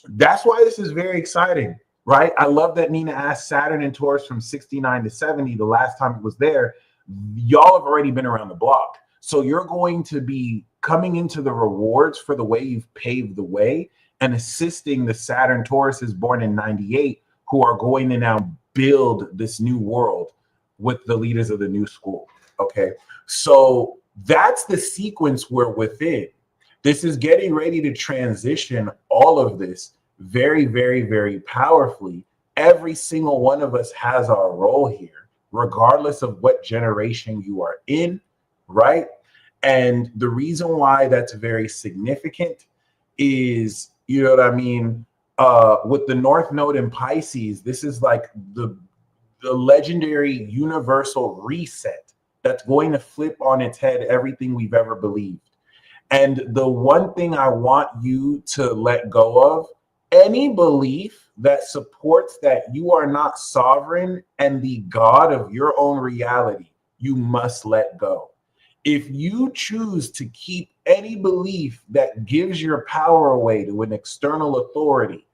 that's why this is very exciting, right? I love that Nina asked Saturn and Taurus from 69 to 70. The last time it was there, y'all have already been around the block. So you're going to be coming into the rewards for the way you've paved the way and assisting the Saturn Tauruses born in 98 who are going to now build this new world with the leaders of the new school. Okay. So that's the sequence we're within. This is getting ready to transition all of this very, very, very powerfully. Every single one of us has our role here, regardless of what generation you are in, right? And the reason why that's very significant is, you know what I mean? with the North Node in Pisces, this is like the legendary universal reset that's going to flip on its head everything we've ever believed. And the one thing I want you to let go of, any belief that supports that you are not sovereign and the God of your own reality, you must let go. If you choose to keep any belief that gives your power away to an external authority,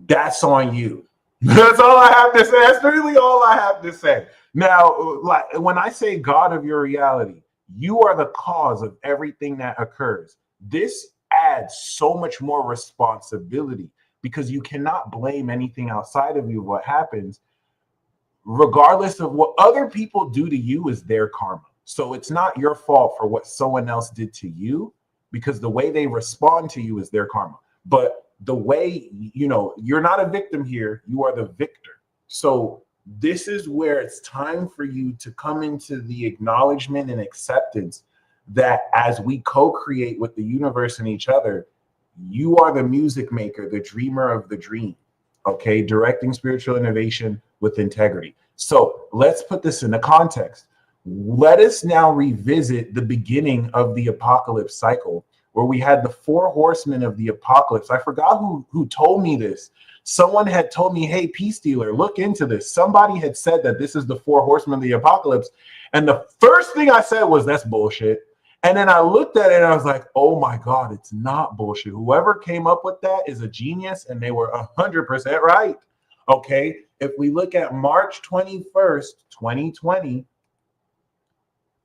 that's on you. That's all I have to say. That's really all I have to say. Now, like when I say God of your reality, you are the cause of everything that occurs. This adds so much more responsibility because you cannot blame anything outside of you. What happens, regardless of what other people do to you, is their karma. So it's not your fault for what someone else did to you, because the way they respond to you is their karma. But the way, you're not a victim here, you are the victor. So this is where it's time for you to come into the acknowledgement and acceptance that as we co-create with the universe and each other, you are the music maker, the dreamer of the dream, okay? Directing spiritual innovation with integrity. So let's put this into context. Let us now revisit the beginning of the apocalypse cycle, where we had the 4 horsemen of the apocalypse. I forgot who told me this. Someone had told me, hey, Peace Dealer, look into this. Somebody had said that this is the 4 horsemen of the apocalypse. And the first thing I said was, that's bullshit. And then I looked at it and I was like, oh my God, it's not bullshit. Whoever came up with that is a genius, and they were 100% right. Okay. If we look at March 21st, 2020,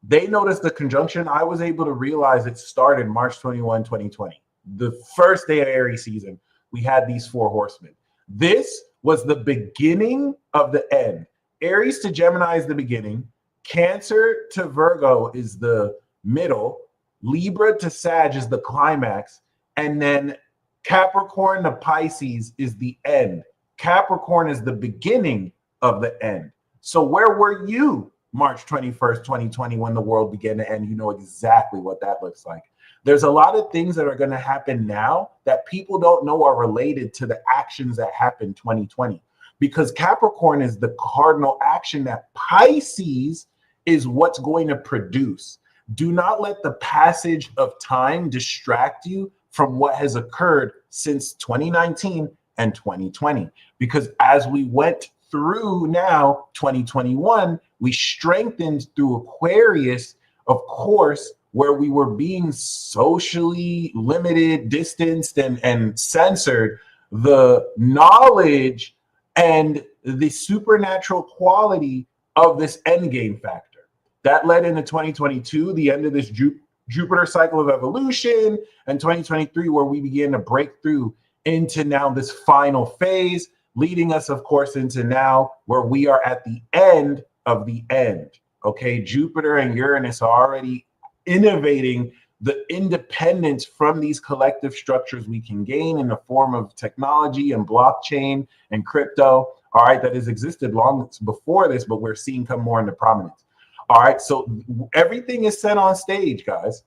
they noticed the conjunction. I was able to realize it started March 21, 2020. The first day of Aries season, we had these 4 horsemen. This was the beginning of the end. Aries to Gemini is the beginning. Cancer to Virgo is the middle. Libra to Sag is the climax. And then Capricorn to Pisces is the end. Capricorn is the beginning of the end. So where were you March 21st, 2020, when the world began to end? You know exactly what that looks like. There's a lot of things that are going to happen now that people don't know are related to the actions that happened 2020, because Capricorn is the cardinal action that Pisces is what's going to produce. Do not let the passage of time distract you from what has occurred since 2019 and 2020, because as we went through now 2021, we strengthened through Aquarius, of course, where we were being socially limited, distanced, and censored, the knowledge and the supernatural quality of this endgame factor. That led into 2022, the end of this Jupiter cycle of evolution, and 2023, where we began to break through into now this final phase, leading us, of course, into now where we are at the end of the end. Okay, Jupiter and Uranus are already innovating the independence from these collective structures we can gain in the form of technology and blockchain and crypto, all right, that has existed long before this, but we're seeing come more into prominence. All right, so everything is set on stage, guys.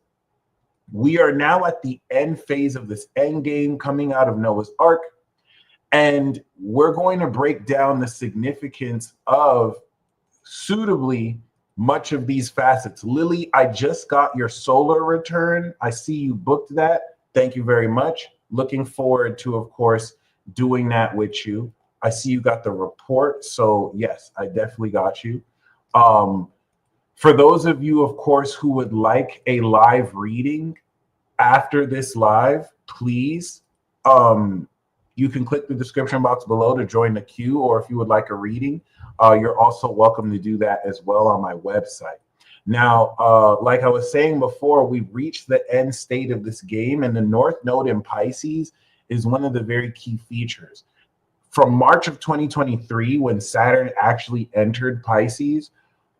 We are now at the end phase of this end game coming out of Noah's Ark, and we're going to break down the significance of suitably much of these facets. Lily, I just got your solar return. I see you booked that. Thank you very much. Looking forward to, of course, doing that with you. I see you got the report. So yes, I definitely got you. For those of you, of course, who would like a live reading after this live, please, you can click the description box below to join the queue, or if you would like a reading, you're also welcome to do that as well on my website. Now, like I was saying before, we've reached the end state of this game, and the North Node in Pisces is one of the very key features. From March of 2023, when Saturn actually entered Pisces,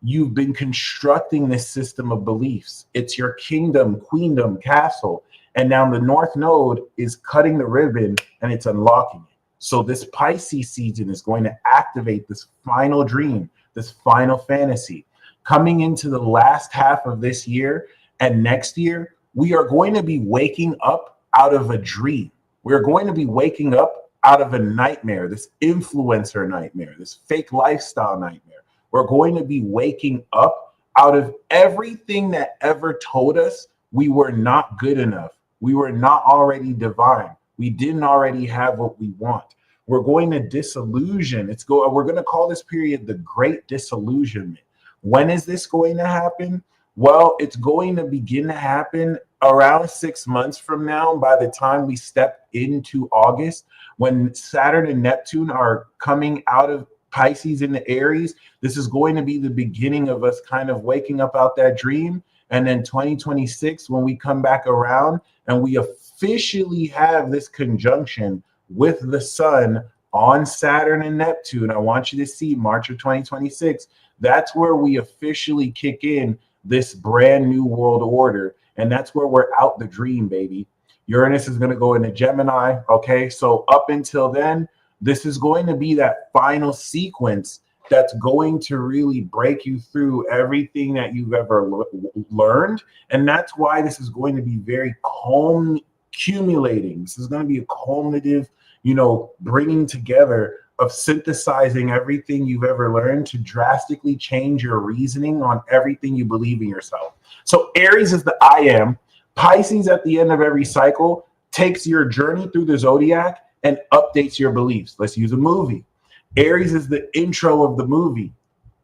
you've been constructing this system of beliefs. It's your kingdom, queendom, castle. And now the North Node is cutting the ribbon and it's unlocking it. So this Pisces season is going to activate this final dream, this final fantasy. Coming into the last half of this year and next year, we are going to be waking up out of a dream. We're going to be waking up out of a nightmare, this influencer nightmare, this fake lifestyle nightmare. We're going to be waking up out of everything that ever told us we were not good enough. We were not already divine. We didn't already have what we want. We're going to disillusion. We're going to call this period the Great Disillusionment. When is this going to happen? Well, it's going to begin to happen around 6 months from now, by the time we step into August, when Saturn and Neptune are coming out of Pisces into Aries. This is going to be the beginning of us kind of waking up out that dream. And then 2026, when we come back around and we officially have this conjunction with the sun on Saturn and Neptune, I want you to see March of 2026. That's where we officially kick in this brand new world order. And that's where we're out the dream, baby. Uranus is going to go into Gemini. Okay. So up until then, this is going to be that final sequence that's going to really break you through everything that you've ever learned. And that's why this is going to be very accumulating. This is going to be a cumulative, bringing together of synthesizing everything you've ever learned to drastically change your reasoning on everything you believe in yourself. So Aries is the I am. Pisces at the end of every cycle takes your journey through the zodiac and updates your beliefs. Let's use a movie. Aries is the intro of the movie.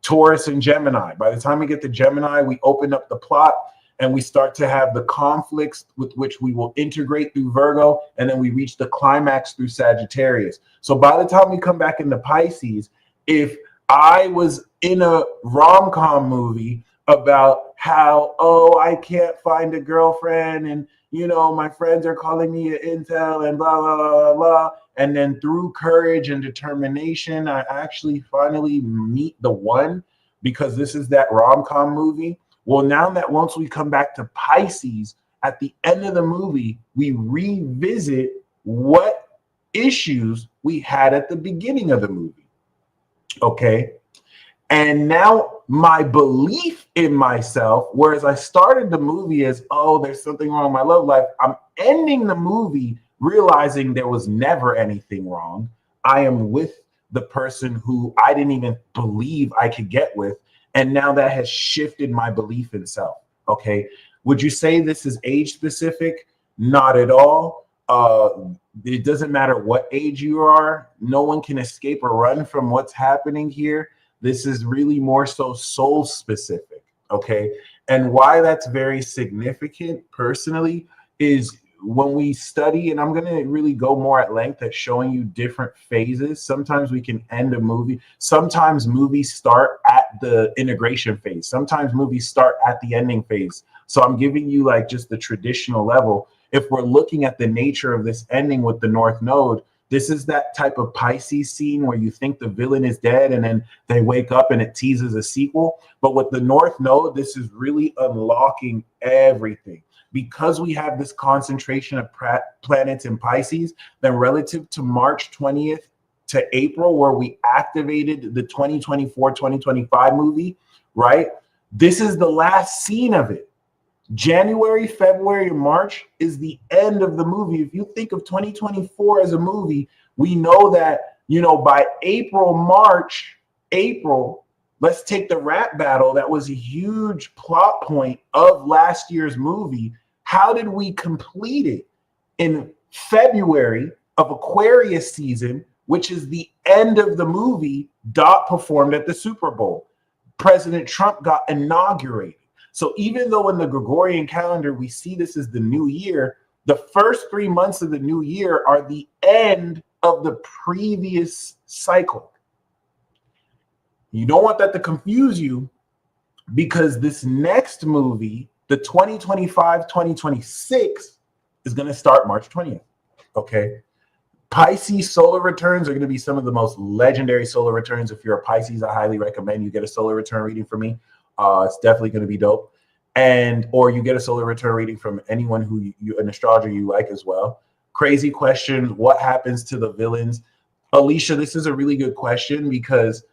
Taurus and Gemini. By the time we get to Gemini, we open up the plot and we start to have the conflicts with which we will integrate through Virgo, and then we reach the climax through Sagittarius. So by the time we come back into Pisces, if I was in a rom-com movie about how, I can't find a girlfriend and, my friends are calling me an intel and blah, blah, blah, blah, blah. And then through courage and determination, I actually finally meet the one, because this is that rom-com movie. Well, now that once we come back to Pisces, at the end of the movie, we revisit what issues we had at the beginning of the movie. Okay. And now my belief in myself, whereas I started the movie as, there's something wrong with my love life, I'm ending the movie realizing there was never anything wrong. I am with the person who I didn't even believe I could get with. And now that has shifted my belief in self. Okay. Would you say this is age specific? Not at all. It doesn't matter what age you are. No one can escape or run from what's happening here. This is really more so soul specific. Okay. And why that's very significant personally is when we study, and I'm going to really go more at length at showing you different phases. Sometimes we can end a movie. Sometimes movies start at the integration phase. Sometimes movies start at the ending phase. So I'm giving you like just the traditional level. If we're looking at the nature of this ending with the North Node, this is that type of Pisces scene where you think the villain is dead and then they wake up and it teases a sequel. But with the North Node, this is really unlocking everything. Because we have this concentration of planets in Pisces, then relative to March 20th to April, where we activated the 2024-2025 movie, right? This is the last scene of it. January, February, and March is the end of the movie. If you think of 2024 as a movie, we know that, by April, let's take the rap battle. That was a huge plot point of last year's movie. How did we complete it? In February of Aquarius season, which is the end of the movie, Dot performed at the Super Bowl. President Trump got inaugurated. So even though in the Gregorian calendar, we see this as the new year, the first 3 months of the new year are the end of the previous cycle. You don't want that to confuse you, because this next movie, the 2025-2026, is going to start March 20th. Okay. Pisces solar returns are going to be some of the most legendary solar returns. If you're a Pisces, I highly recommend you get a solar return reading from me. It's definitely going to be dope. Or you get a solar return reading from anyone who an astrologer you like as well. Crazy question. What happens to the villains? Alicia, this is a really good question, because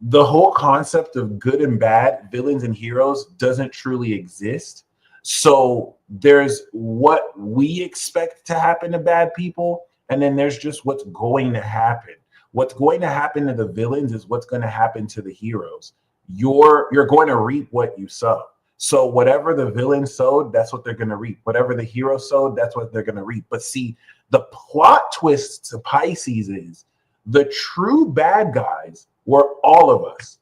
the whole concept of good and bad, villains and heroes, doesn't truly exist. So There's what we expect to happen to bad people, and then there's just what's going to happen. What's going to happen to the villains is what's going to happen to the heroes. You're going to reap what you sow. So whatever the villain sowed, that's what they're going to reap. Whatever the hero sowed, that's what they're going to reap. But see, the plot twist to Pisces is the true bad guys were all of us.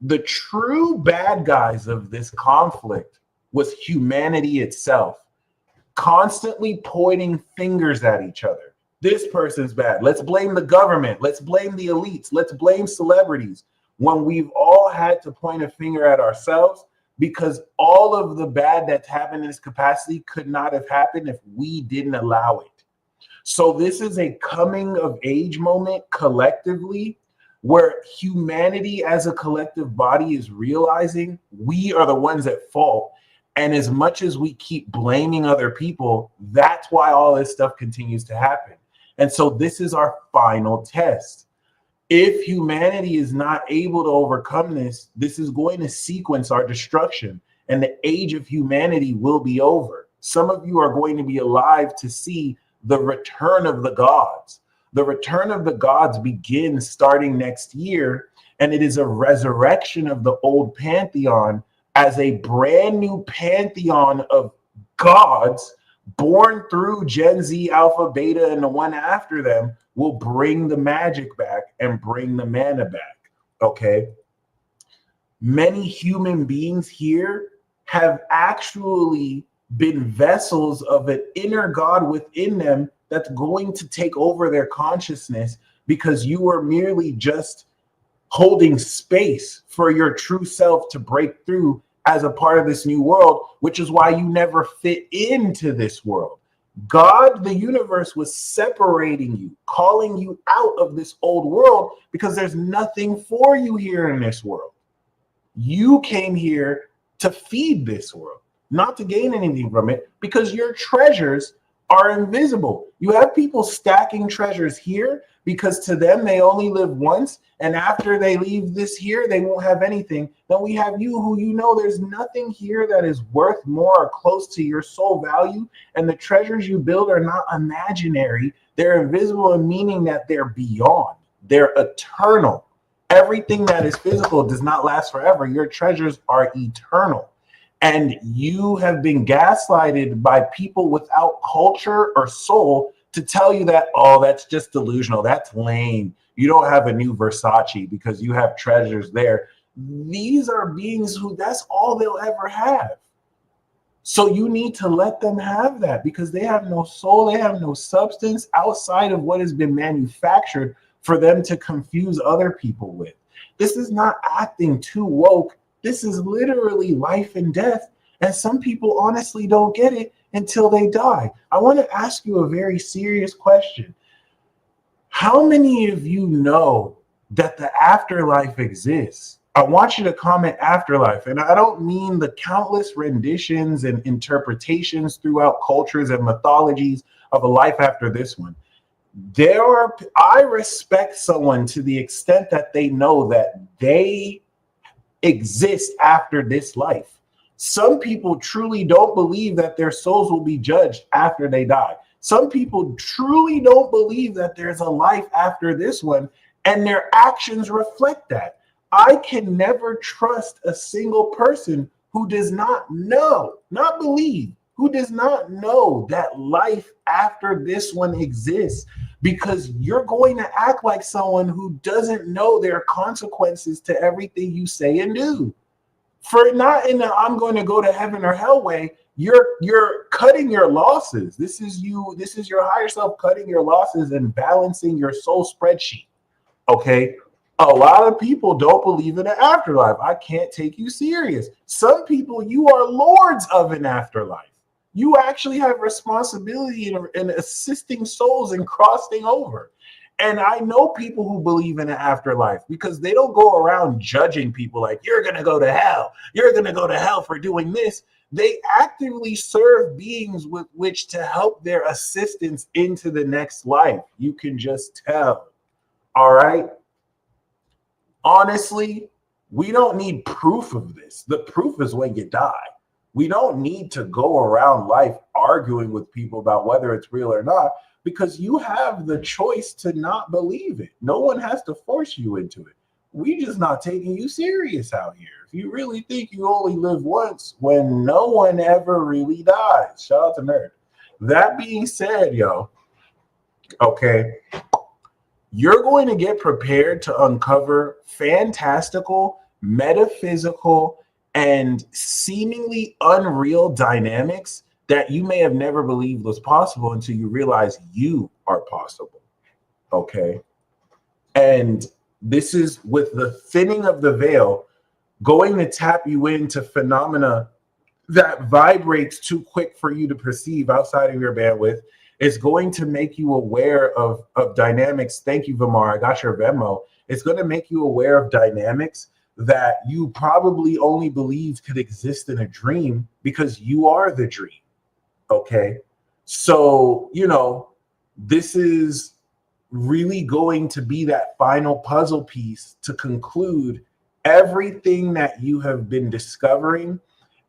The true bad guys of this conflict was humanity itself, constantly pointing fingers at each other. This person's bad. Let's blame the government. Let's blame the elites. Let's blame celebrities. When we've all had to point a finger at ourselves, because all of the bad that's happened in this capacity could not have happened if we didn't allow it. So this is a coming of age moment collectively, where humanity as a collective body is realizing we are the ones at fault. And as much as we keep blaming other people, that's why all this stuff continues to happen. And so this is our final test. If humanity is not able to overcome this, this is going to sequence our destruction, and the age of humanity will be over. Some of you are going to be alive to see the return of the gods. The return of the gods begins starting next year, and it is a resurrection of the old pantheon as a brand new pantheon of gods born through Gen Z, Alpha, Beta, and the one after them will bring the magic back and bring the mana back, okay? Many human beings here have actually been vessels of an inner God within them that's going to take over their consciousness, because you are merely just holding space for your true self to break through as a part of this new world, which is why you never fit into this world. God, the universe, was separating you, calling you out of this old world, because there's nothing for you here in this world. You came here to feed this world, not to gain anything from it, because your treasures are invisible. You have people stacking treasures here because to them they only live once, and after they leave this here they won't have anything. Then we have you, who you know there's nothing here that is worth more or close to your soul value, and the treasures you build are not imaginary. They're invisible, in meaning that they're beyond, they're eternal. Everything that is physical does not last forever. Your treasures are eternal. And you have been gaslighted by people without culture or soul to tell you that, oh, that's just delusional. That's lame. You don't have a new Versace because you have treasures there. These are beings who that's all they'll ever have. So you need to let them have that, because they have no soul. They have no substance outside of what has been manufactured for them to confuse other people with. This is not acting too woke. This is literally life and death. And some people honestly don't get it until they die. I want to ask you a very serious question. How many of you know that the afterlife exists? I want you to comment afterlife. And I don't mean the countless renditions and interpretations throughout cultures and mythologies of a life after this one. I respect someone to the extent that they know that they exist after this life. Some people truly don't believe that their souls will be judged after they die. Some people truly don't believe that there's a life after this one, and their actions reflect that. I can never trust a single person who does not know, not believe, who does not know that life after this one exists, because you're going to act like someone who doesn't know there are consequences to everything you say and do. For not in the I'm going to go to heaven or hell way, you're cutting your losses. This is your higher self cutting your losses and balancing your soul spreadsheet. Okay. A lot of people don't believe in an afterlife. I can't take you serious. Some people, you are lords of an afterlife. You actually have responsibility in assisting souls in crossing over. And I know people who believe in an afterlife, because they don't go around judging people like, you're going to go to hell. You're going to go to hell for doing this. They actively serve beings with which to help their assistance into the next life. You can just tell. All right. Honestly, we don't need proof of this. The proof is when you die. We don't need to go around life arguing with people about whether it's real or not, because you have the choice to not believe it. No one has to force you into it. We just not taking you serious out here. If you really think you only live once, when no one ever really dies. Shout out to Nerd. That being said, yo, okay, you're going to get prepared to uncover fantastical, metaphysical, and seemingly unreal dynamics that you may have never believed was possible until you realize you are possible. Okay. And this is with the thinning of the veil going to tap you into phenomena that vibrates too quick for you to perceive outside of your bandwidth. It's going to make you aware of dynamics. Thank you, Vamar. I got your Venmo. It's going to make you aware of dynamics that you probably only believed could exist in a dream, because you are the dream. Okay. So, you know, this is really going to be that final puzzle piece to conclude everything that you have been discovering,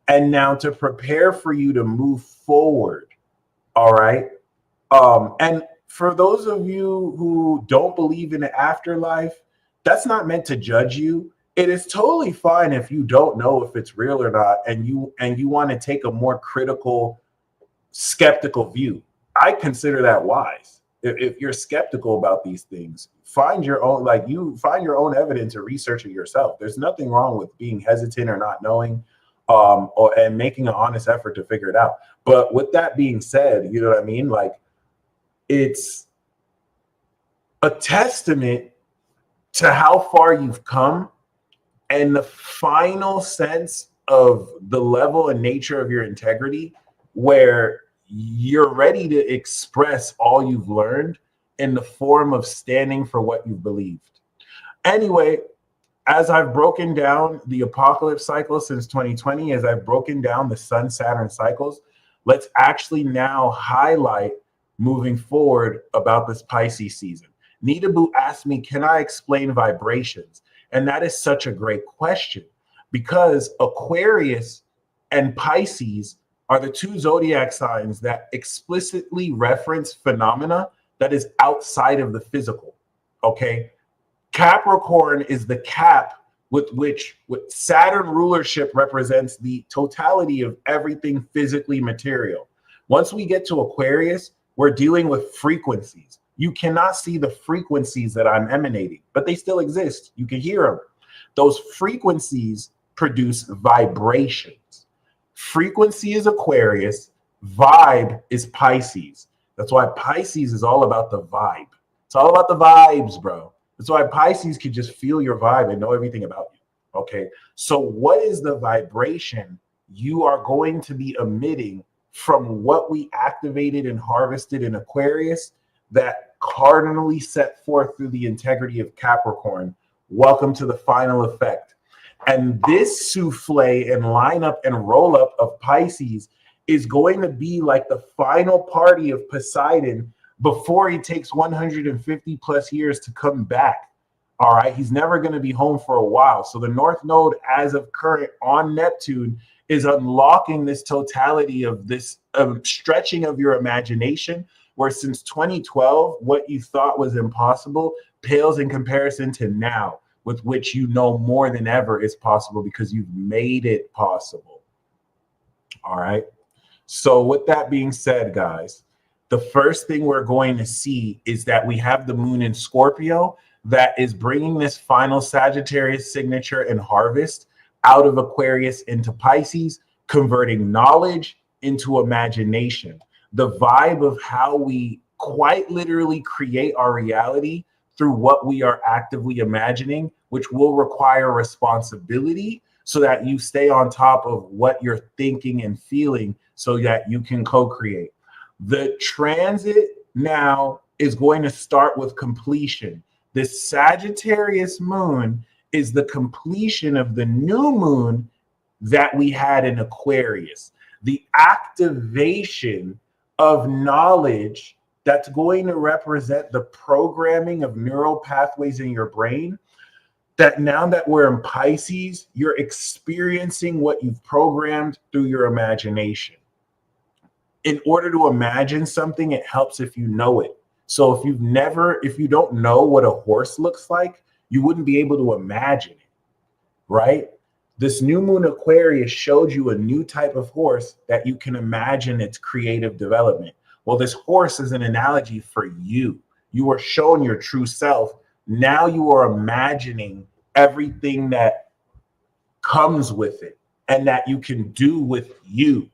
and now to prepare for you to move forward. All right. And for those of you who don't believe in the afterlife, that's not meant to judge you. It is totally fine if you don't know if it's real or not, and you want to take a more critical, skeptical view. I consider that wise. If you're skeptical about these things, find your own, find your own evidence or research it yourself. There's nothing wrong with being hesitant or not knowing, and making an honest effort to figure it out. But with that being said, you know what I mean? Like, it's a testament to how far you've come, and the final sense of the level and nature of your integrity, where you're ready to express all you've learned in the form of standing for what you've believed. Anyway, as I've broken down the apocalypse cycle since 2020, as I've broken down the Sun Saturn cycles, let's actually now highlight moving forward about this Pisces season. Nita Boo asked me, can I explain vibrations? And that is such a great question, because Aquarius and Pisces are the two zodiac signs that explicitly reference phenomena that is outside of the physical. Okay. Capricorn is the cap with Saturn rulership represents the totality of everything physically material. Once we get to Aquarius, we're dealing with frequencies. You cannot see the frequencies that I'm emanating, but they still exist. You can hear them. Those frequencies produce vibrations. Frequency is Aquarius, vibe is Pisces. That's why Pisces is all about the vibe. It's all about the vibes, bro. That's why Pisces can just feel your vibe and know everything about you. Okay. So what is the vibration you are going to be emitting from what we activated and harvested in Aquarius that cardinally set forth through the integrity of Capricorn? Welcome to the final effect. And this souffle and lineup and roll up of Pisces is going to be like the final party of Poseidon before he takes 150 plus years to come back. All right. He's never going to be home for a while. So the North Node, as of current on Neptune, is unlocking this totality of this stretching of your imagination, where since 2012, what you thought was impossible pales in comparison to now, with which you know more than ever is possible because you've made it possible. All right. So with that being said, guys, the first thing we're going to see is that we have the moon in Scorpio that is bringing this final Sagittarius signature and harvest out of Aquarius into Pisces, converting knowledge into imagination. The vibe of how we quite literally create our reality through what we are actively imagining, which will require responsibility so that you stay on top of what you're thinking and feeling so that you can co-create. The transit now is going to start with completion. This Sagittarius moon is the completion of the new moon that we had in Aquarius. The activation of knowledge that's going to represent the programming of neural pathways in your brain that now that we're in Pisces, you're experiencing what you've programmed through your imagination. In order to imagine something, it helps if you know it. So if you don't know what a horse looks like, you wouldn't be able to imagine it, right? This new moon Aquarius showed you a new type of horse that you can imagine its creative development. Well, this horse is an analogy for you. You are showing your true self. Now you are imagining everything that comes with it and that you can do with you.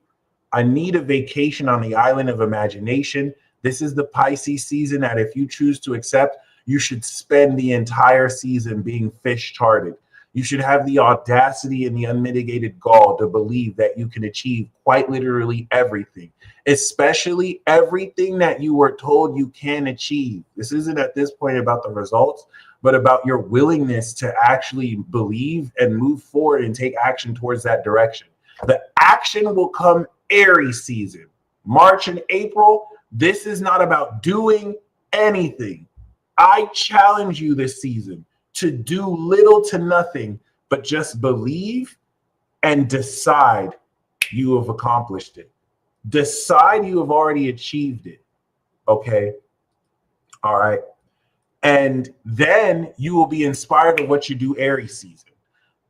I need a vacation on the island of imagination. This is the Pisces season that if you choose to accept, you should spend the entire season being fish charted. You should have the audacity and the unmitigated gall to believe that you can achieve quite literally everything, especially everything that you were told you can achieve. This isn't at this point about the results, but about your willingness to actually believe and move forward and take action towards that direction. The action will come Aries season, March and April. This is not about doing anything. I challenge you this season to do little to nothing, but just believe and decide you have accomplished it. Decide you have already achieved it. Okay. All right. And then you will be inspired of what you do Aries season.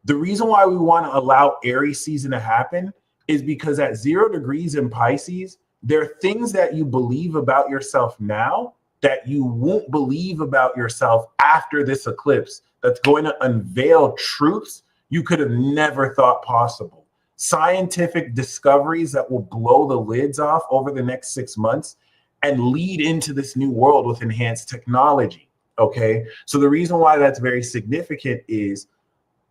The reason why we want to allow Aries season to happen is because at 0 degrees in Pisces, there are things that you believe about yourself now that you won't believe about yourself after this eclipse, that's going to unveil truths you could have never thought possible. Scientific discoveries that will blow the lids off over the next 6 months and lead into this new world with enhanced technology. Okay. So the reason why that's very significant is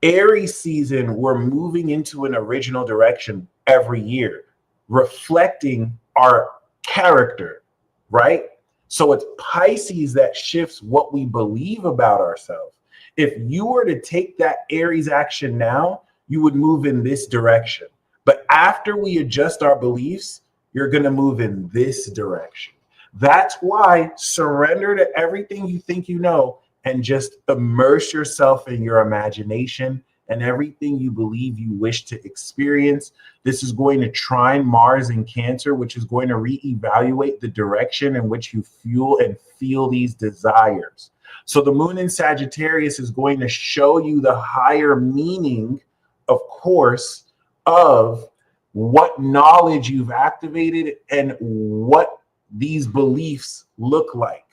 Aries season, we're moving into an original direction every year, reflecting our character, right? So it's Pisces that shifts what we believe about ourselves. If you were to take that Aries action now, you would move in this direction. But after we adjust our beliefs, you're going to move in this direction. That's why surrender to everything you think you know and just immerse yourself in your imagination and everything you believe you wish to experience. This is going to trine Mars in Cancer, which is going to reevaluate the direction in which you fuel and feel these desires. So the moon in Sagittarius is going to show you the higher meaning, of course, of what knowledge you've activated and what these beliefs look like.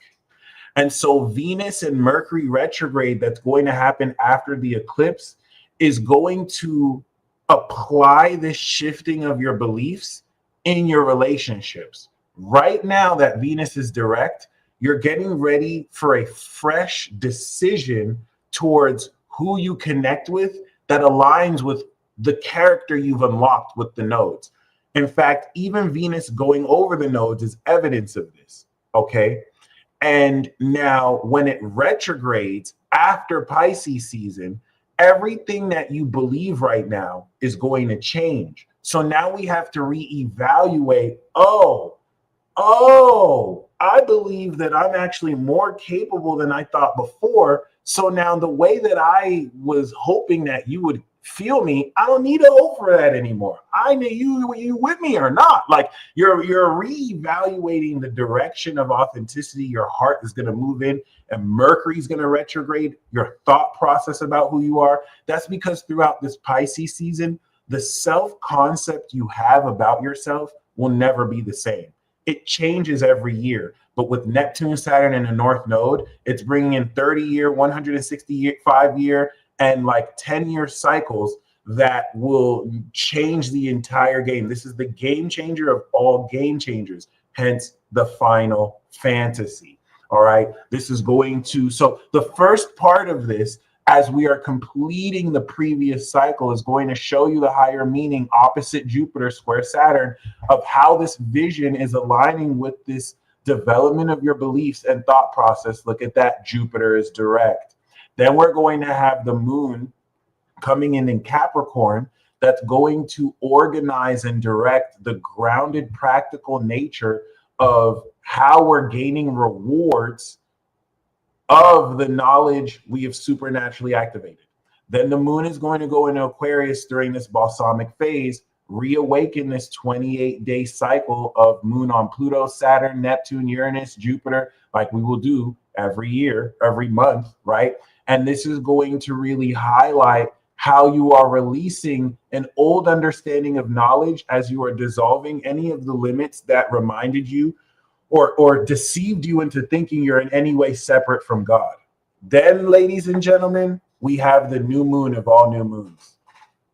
And so Venus and Mercury retrograde that's going to happen after the eclipse is going to apply this shifting of your beliefs in your relationships. Right now that Venus is direct, you're getting ready for a fresh decision towards who you connect with that aligns with the character you've unlocked with the nodes. In fact, even Venus going over the nodes is evidence of this, okay? And now when it retrogrades after Pisces season, everything that you believe right now is going to change. So now we have to reevaluate, I believe that I'm actually more capable than I thought before. So now the way that I was hoping that you would feel me, I don't need to hope for that anymore. I know you with me or not. Like you're reevaluating the direction of authenticity your heart is going to move in, and Mercury's going to retrograde your thought process about who you are. That's because throughout this Pisces season, the self-concept you have about yourself will never be the same. It changes every year. But with Neptune, Saturn, and the North Node, it's bringing in 30-year, 165-year, and like 10-year cycles that will change the entire game. This is the game changer of all game changers, hence the final fantasy. All right. This is going to, so the first part of this, as we are completing the previous cycle, is going to show you the higher meaning opposite Jupiter square Saturn of how this vision is aligning with this development of your beliefs and thought process. Look at that. Jupiter is direct. Then we're going to have the moon coming in Capricorn that's going to organize and direct the grounded, practical nature of how we're gaining rewards of the knowledge we have supernaturally activated. Then the moon is going to go into Aquarius during this balsamic phase, reawaken this 28-day cycle of moon on Pluto, Saturn, Neptune, Uranus, Jupiter, like we will do every year, every month, right? And this is going to really highlight how you are releasing an old understanding of knowledge as you are dissolving any of the limits that reminded you or deceived you into thinking you're in any way separate from God. Then, ladies and gentlemen, we have the new moon of all new moons.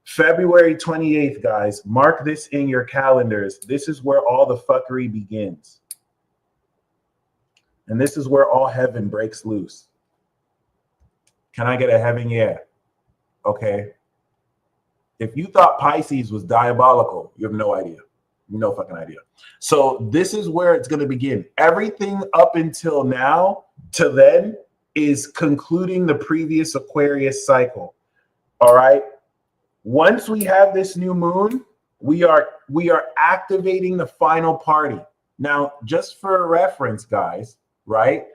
February 28th, guys, mark this in your calendars. This is where all the fuckery begins. And this is where all heaven breaks loose. Can I get a heaven? Yeah. Okay. If you thought Pisces was diabolical, you have no idea. No fucking idea. So this is where it's going to begin. Everything up until now to then is concluding the previous Aquarius cycle. All right. Once we have this new moon, we are activating the final party. Now, just for reference, guys, right?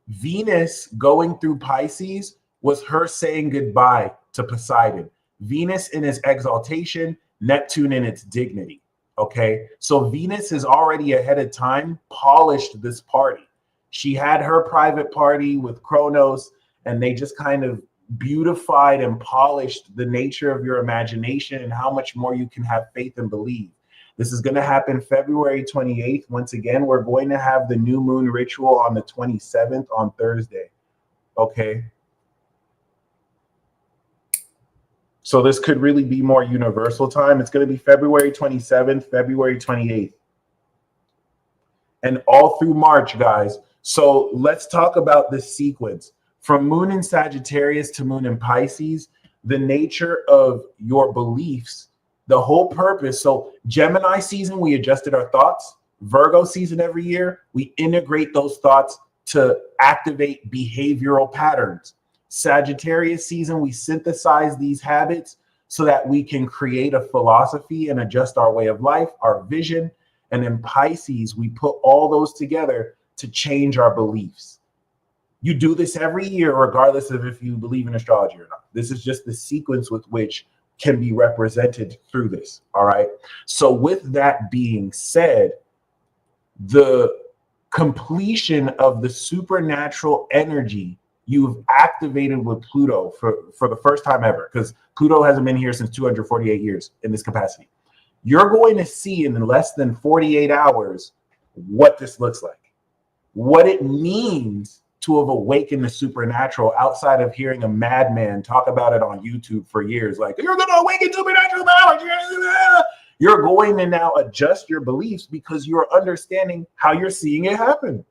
Venus going through Pisces was her saying goodbye to Poseidon. Venus in its exaltation, Neptune in its dignity. Okay, so Venus is already ahead of time polished this party. She had her private party with Kronos, and they just kind of beautified and polished the nature of your imagination and how much more you can have faith and believe. This is going to happen February 28th. Once again, we're going to have the new moon ritual on the 27th on Thursday. Okay. So this could really be more universal time. It's going to be February 27th, February 28th. And all through March, guys. So let's talk about this sequence. From moon in Sagittarius to moon in Pisces, the nature of your beliefs, the whole purpose. So Gemini season, we adjusted our thoughts. Virgo season every year, we integrate those thoughts to activate behavioral patterns. Sagittarius season, we synthesize these habits so that we can create a philosophy and adjust our way of life, our vision. And in Pisces, we put all those together to change our beliefs. You do this every year, regardless of if you believe in astrology or not. This is just the sequence with which can be represented through this. All right. So with that being said, the completion of the supernatural energy you've activated with Pluto for the first time ever, because Pluto hasn't been here since 248 years in this capacity. You're going to see in less than 48 hours what this looks like, what it means to have awakened the supernatural outside of hearing a madman talk about it on YouTube for years. Like, you're going to awaken supernatural powers. You're going to now adjust your beliefs because you're understanding how you're seeing it happen.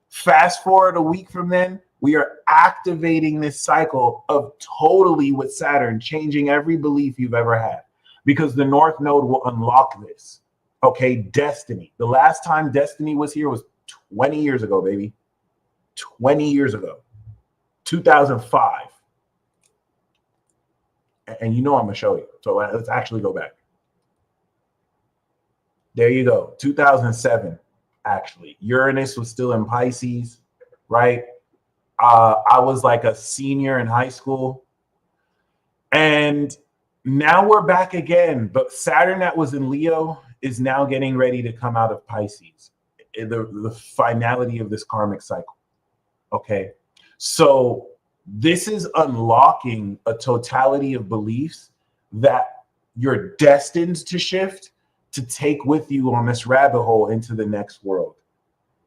Fast forward a week from then, we are activating this cycle of totally with Saturn, changing every belief you've ever had, because the North Node will unlock this. Okay, destiny. The last time destiny was here was 20 years ago, baby. 20 years ago, 2005. And you know I'm going to show you. So let's actually go back. There you go. 2007, actually. Uranus was still in Pisces, right? I was like a senior in high school. And now we're back again. But Saturn that was in Leo is now getting ready to come out of Pisces. The finality of this karmic cycle. Okay. So this is unlocking a totality of beliefs that you're destined to shift, to take with you on this rabbit hole into the next world.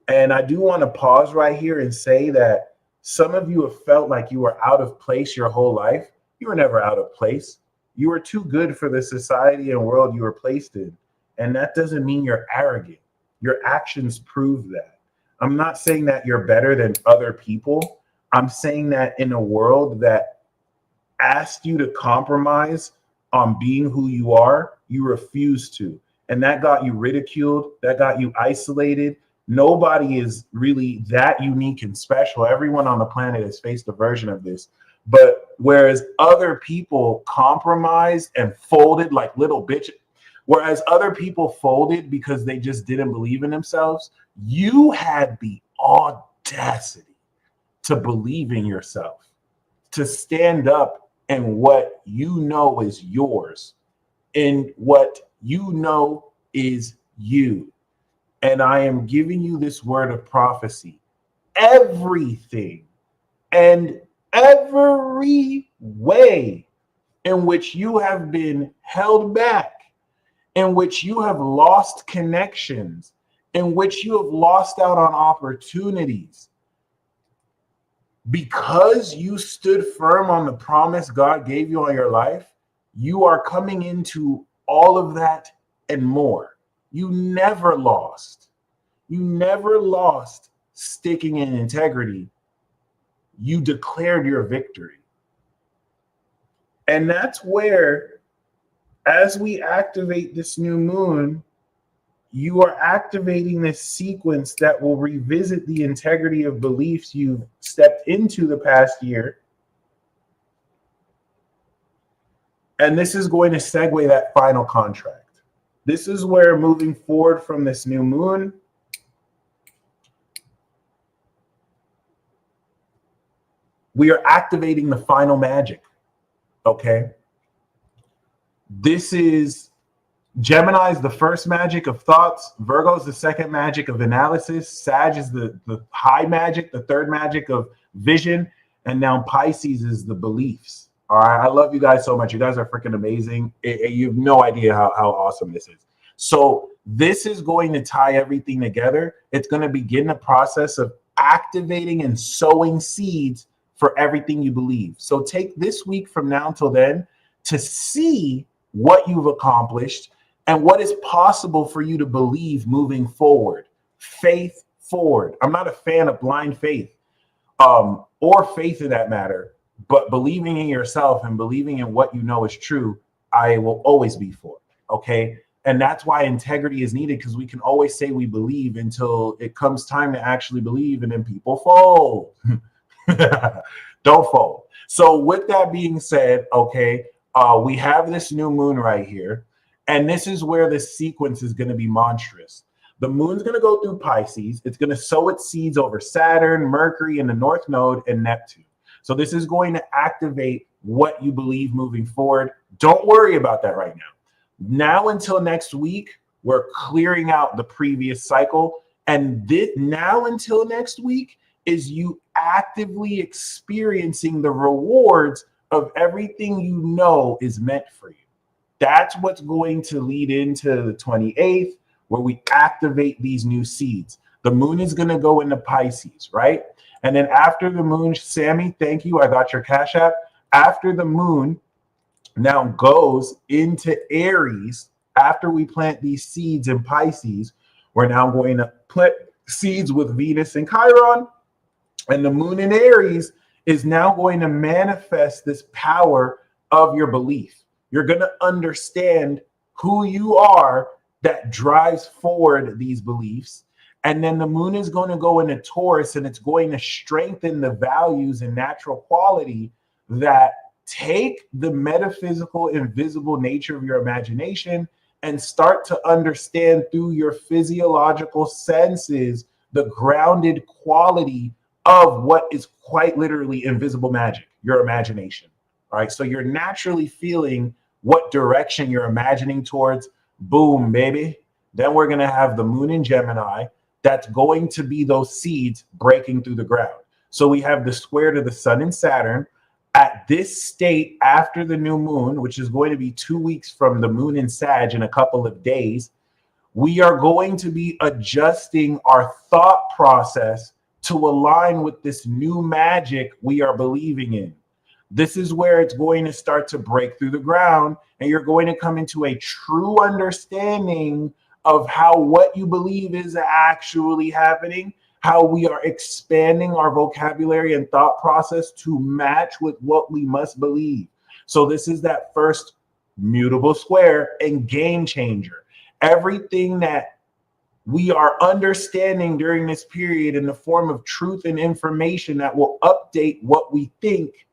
And I do want to pause right here and say that some of you have felt like you were out of place your whole life. You were never out of place. You were too good for the society and world you were placed in. And that doesn't mean you're arrogant. Your actions prove that. I'm not saying that you're better than other people. I'm saying that in a world that asked you to compromise on being who you are, you refuse to. And that got you ridiculed. That got you isolated. Nobody is really that unique and special. Everyone on the planet has faced a version of this. But whereas other people compromised and folded like little bitches, whereas other people folded because they just didn't believe in themselves, you had the audacity to believe in yourself. to stand up in what you know is yours, in what you know is you. And I am giving you this word of prophecy. Everything and every way in which you have been held back, in which you have lost connections, in which you have lost out on opportunities, because you stood firm on the promise God gave you on your life, you are coming into all of that and more. You never lost. You never lost sticking in integrity. You declared your victory. And that's where, as we activate this new moon, you are activating this sequence that will revisit the integrity of beliefs you've stepped into the past year. And this is going to segue that final contract. This is where, moving forward from this new moon, we are activating the final magic. Okay? This is Gemini is the first magic of thoughts. Virgo is the second magic of analysis. Sag is the high magic, the third magic of vision. And now Pisces is the beliefs. All right. I love you guys so much. You guys are freaking amazing. You have no idea how awesome this is. So this is going to tie everything together. It's going to begin the process of activating and sowing seeds for everything you believe. So take this week from now until then to see what you've accomplished and what is possible for you to believe moving forward. Faith forward. I'm not a fan of blind faith, or faith in that matter, but believing in yourself and believing in what you know is true, I will always be for. Okay. And that's why integrity is needed, because we can always say we believe until it comes time to actually believe, and then people fold. Don't fold. So with that being said, okay, we have this new moon right here. And this is where the sequence is going to be monstrous. The moon's going to go through Pisces. It's going to sow its seeds over Saturn, Mercury in the North Node, and Neptune. So this is going to activate what you believe moving forward. Don't worry about that right now. Now until next week, we're clearing out the previous cycle. And now until next week is you actively experiencing the rewards of everything you know is meant for you. That's what's going to lead into the 28th, where we activate these new seeds. The moon is going to go into Pisces, right? And then after the moon, Sammy, thank you. I got your Cash App. After the moon now goes into Aries, after we plant these seeds in Pisces, we're now going to plant seeds with Venus and Chiron. And the moon in Aries is now going to manifest this power of your belief. You're going to understand who you are that drives forward these beliefs. And then the moon is going to go into Taurus, and it's going to strengthen the values and natural quality that take the metaphysical, invisible nature of your imagination and start to understand through your physiological senses the grounded quality of what is quite literally invisible magic, your imagination. All right, so you're naturally feeling what direction you're imagining towards. Boom, baby. Then we're going to have the moon in Gemini. That's going to be those seeds breaking through the ground. So we have the square to the sun and Saturn. At this state after the new moon, which is going to be 2 weeks from the moon in Sag in a couple of days, we are going to be adjusting our thought process to align with this new magic we are believing in. This is where it's going to start to break through the ground, and you're going to come into a true understanding of how what you believe is actually happening, how we are expanding our vocabulary and thought process to match with what we must believe. So this is that first mutable square and game changer. Everything that we are understanding during this period in the form of truth and information that will update what we think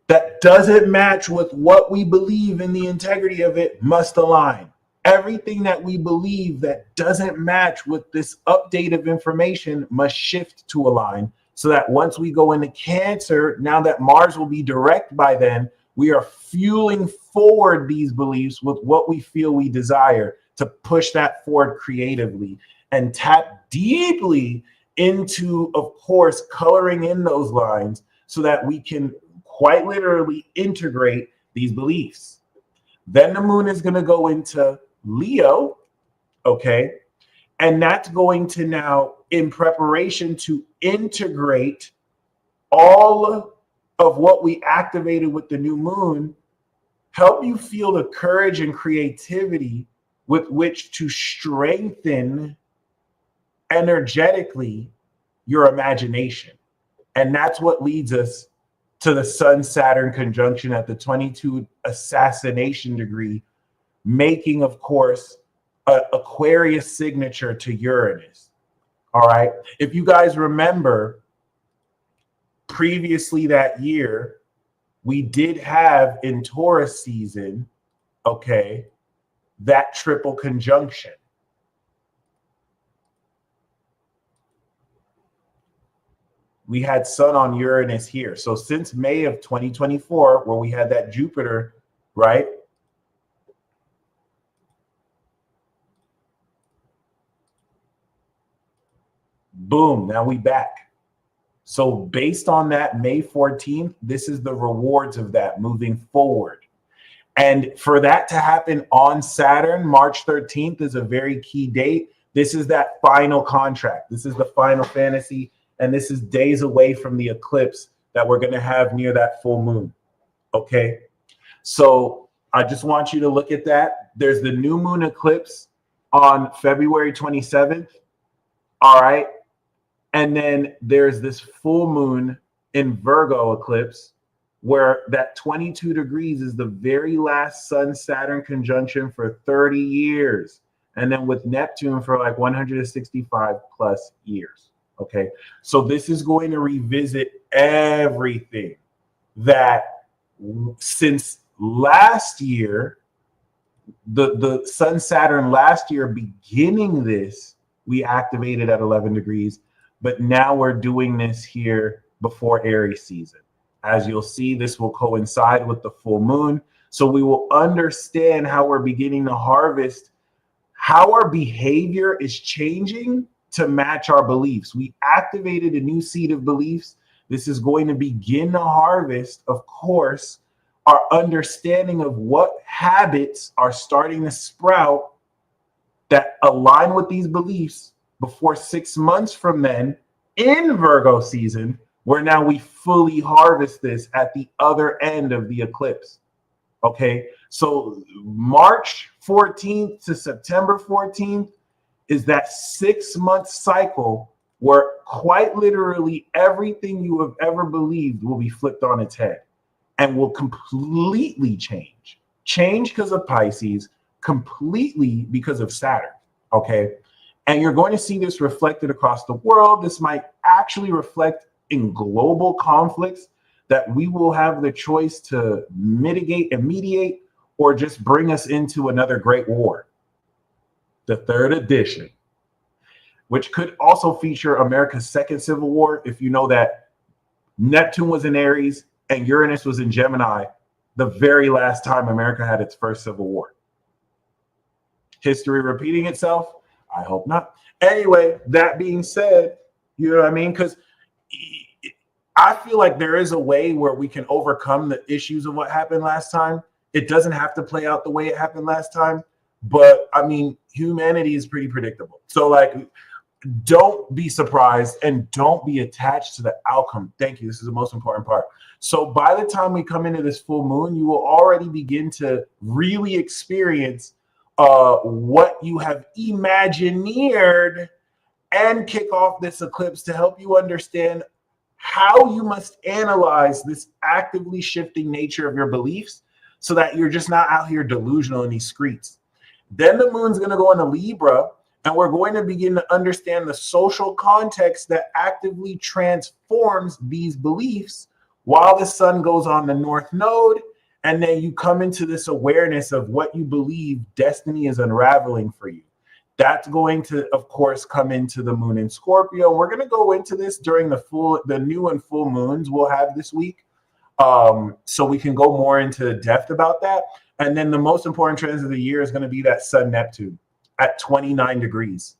that doesn't match with what we believe in the integrity of it must align. Everything that we believe that doesn't match with this update of information must shift to align. so that once we go into Cancer, now that Mars will be direct by then, we are fueling forward these beliefs with what we feel we desire to push that forward creatively and tap deeply into, of course, coloring in those lines so that we can quite literally integrate these beliefs. Then the moon is going to go into Leo, okay? And that's going to now, in preparation to integrate all of what we activated with the new moon, help you feel the courage and creativity with which to strengthen energetically your imagination. And that's what leads us to the Sun-Saturn conjunction at the 22 assassination degree, making, of course, an Aquarius signature to Uranus. All right. If you guys remember, previously that year, we did have in Taurus season, okay, that triple conjunction. We had Sun on Uranus here. So since May of 2024, where we had that Jupiter, right? Boom, now we back. So based on that May 14th, this is the rewards of that moving forward. And for that to happen on Saturn, March 13th is a very key date. This is that final contract. This is the final fantasy. And this is days away from the eclipse that we're going to have near that full moon. Okay. So I just want you to look at that. There's the new moon eclipse on February 27th. All right. And then there's this full moon in Virgo eclipse where that 22 degrees is the very last Sun-Saturn conjunction for 30 years. And then with Neptune for like 165 plus years. Okay. So this is going to revisit everything that since last year, the Sun-Saturn last year beginning this, we activated at 11 degrees. But now we're doing this here before Aries season. As you'll see, this will coincide with the full moon. So we will understand how we're beginning to harvest, how our behavior is changing to match our beliefs. We activated a new seed of beliefs. This is going to begin to harvest, of course, our understanding of what habits are starting to sprout that align with these beliefs before 6 months from then in Virgo season, where now we fully harvest this at the other end of the eclipse. Okay, so March 14th to September 14th is that 6 month cycle where quite literally everything you have ever believed will be flipped on its head and will completely change. Change because of Pisces, completely because of Saturn. Okay. And you're going to see this reflected across the world. This might actually reflect in global conflicts that we will have the choice to mitigate and mediate or just bring us into another great war. The third edition, which could also feature America's second civil war. If you know that Neptune was in Aries and Uranus was in Gemini, the very last time America had its first civil war. History repeating itself? I hope not. Anyway, that being said, you know what I mean? Because I feel like there is a way where we can overcome the issues of what happened last time. It doesn't have to play out the way it happened last time. But I mean, humanity is pretty predictable. So like, don't be surprised and don't be attached to the outcome. Thank you. This is the most important part. So by the time we come into this full moon, you will already begin to really experience what you have imagineered and kick off this eclipse to help you understand how you must analyze this actively shifting nature of your beliefs so that you're just not out here delusional in these streets. Then the moon's going to go into Libra, and we're going to begin to understand the social context that actively transforms these beliefs while the sun goes on the north node. And then you come into this awareness of what you believe destiny is unraveling for you. That's going to, of course, come into the moon in Scorpio. We're going to go into this during the new and full moons we'll have this week. So we can go more into depth about that. And then the most important transit of the year is going to be that Sun Neptune at 29 degrees.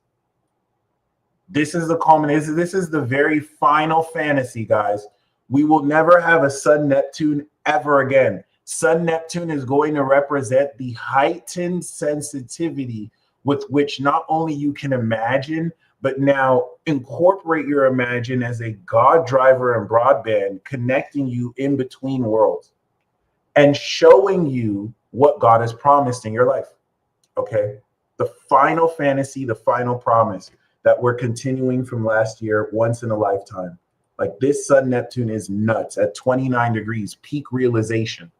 This is the culmination. This is the very final fantasy, guys. We will never have a Sun Neptune ever again. Sun Neptune is going to represent the heightened sensitivity with which not only you can imagine, but now incorporate your imagine as a God driver and broadband, connecting you in between worlds and showing you what God has promised in your life. Okay. The final fantasy, the final promise that we're continuing from last year, once in a lifetime. Like this Sun Neptune is nuts at 29 degrees, peak realization,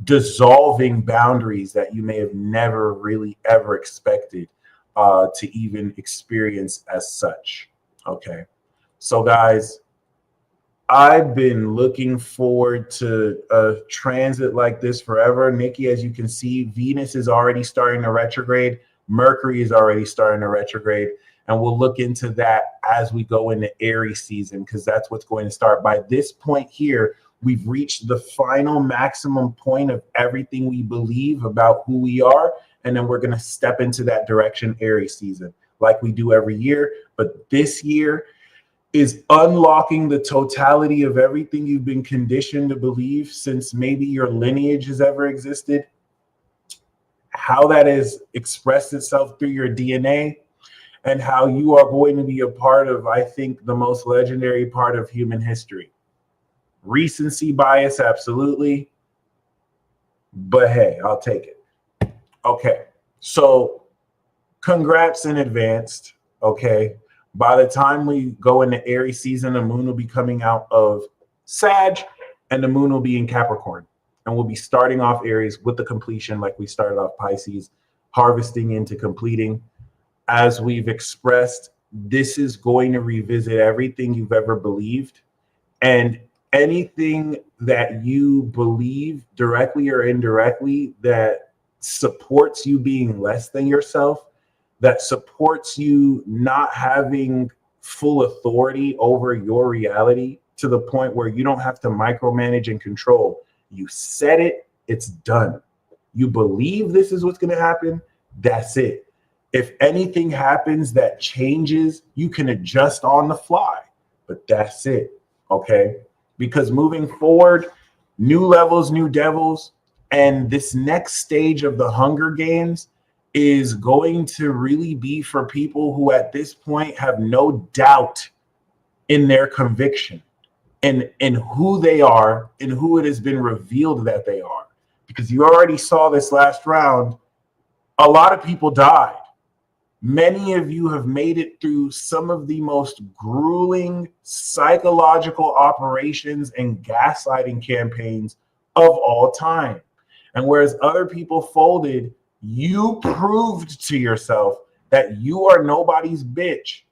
dissolving boundaries that you may have never really ever expected to even experience as such. Okay. So guys, I've been looking forward to a transit like this forever. Nikki, as you can see, Venus is already starting to retrograde. Mercury is already starting to retrograde. And we'll look into that as we go into Aries season, because that's what's going to start. By this point here, we've reached the final maximum point of everything we believe about who we are. And then we're going to step into that direction Aries season like we do every year. But this year is unlocking the totality of everything you've been conditioned to believe since maybe your lineage has ever existed, how that has expressed itself through your DNA, and how you are going to be a part of, I think, the most legendary part of human history. Recency bias, absolutely. But hey, I'll take it. Okay, so congrats in advance, okay? By the time we go into Aries season, the moon will be coming out of Sag, and the moon will be in Capricorn. And we'll be starting off Aries with the completion like we started off Pisces, harvesting into completing. As we've expressed, this is going to revisit everything you've ever believed, and anything that you believe directly or indirectly that supports you being less than yourself, that supports you not having full authority over your reality to the point where you don't have to micromanage and control. You said it, it's done. You believe this is what's going to happen, that's it. If anything happens that changes, you can adjust on the fly, but that's it, okay? Because moving forward, new levels, new devils, and this next stage of the Hunger Games is going to really be for people who at this point have no doubt in their conviction and in who they are and who it has been revealed that they are. Because you already saw this last round, a lot of people died. Many of you have made it through some of the most grueling psychological operations and gaslighting campaigns of all time. And whereas other people folded, you proved to yourself that you are nobody's bitch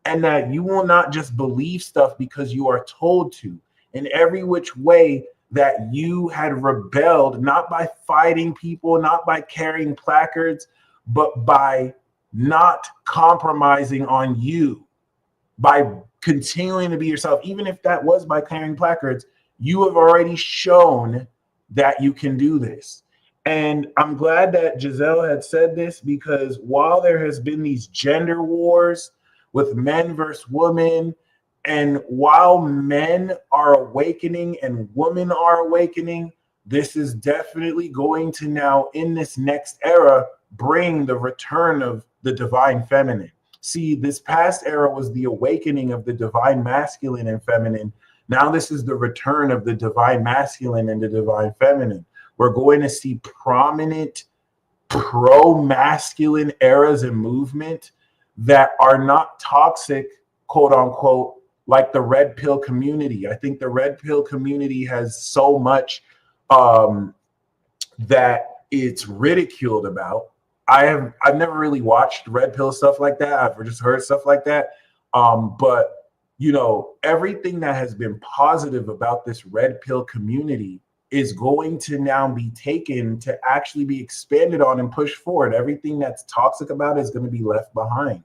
and that you will not just believe stuff because you are told to. In every which way that you had rebelled, not by fighting people, not by carrying placards, but by not compromising on you, by continuing to be yourself. Even if that was by carrying placards, you have already shown that you can do this. And I'm glad that Giselle had said this, because while there has been these gender wars with men versus women, and while men are awakening and women are awakening, this is definitely going to now, in this next era, bring the return of the divine feminine. See, this past era was the awakening of the divine masculine and feminine. Now this is the return of the divine masculine and the divine feminine. We're going to see prominent pro-masculine eras and movement that are not toxic, quote unquote, like the red pill community. I think the red pill community has so much that it's ridiculed about. I've never really watched red pill stuff like that. I've just heard stuff like that. But you know, everything that has been positive about this red pill community is going to now be taken to actually be expanded on and pushed forward. Everything that's toxic about it is going to be left behind.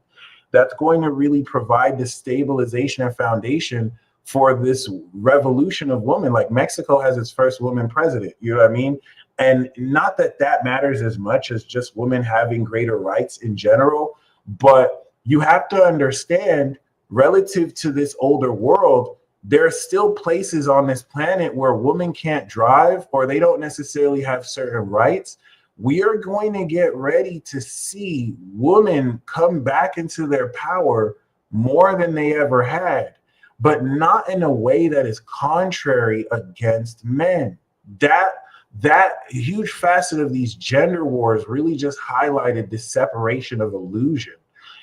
That's going to really provide the stabilization and foundation for this revolution of women. Like Mexico has its first woman president, you know what I mean? And not that that matters as much as just women having greater rights in general, but you have to understand, relative to this older world, there are still places on this planet where women can't drive or they don't necessarily have certain rights. We are going to get ready to see women come back into their power more than they ever had, but not in a way that is contrary against men. That huge facet of these gender wars really just highlighted the separation of illusion.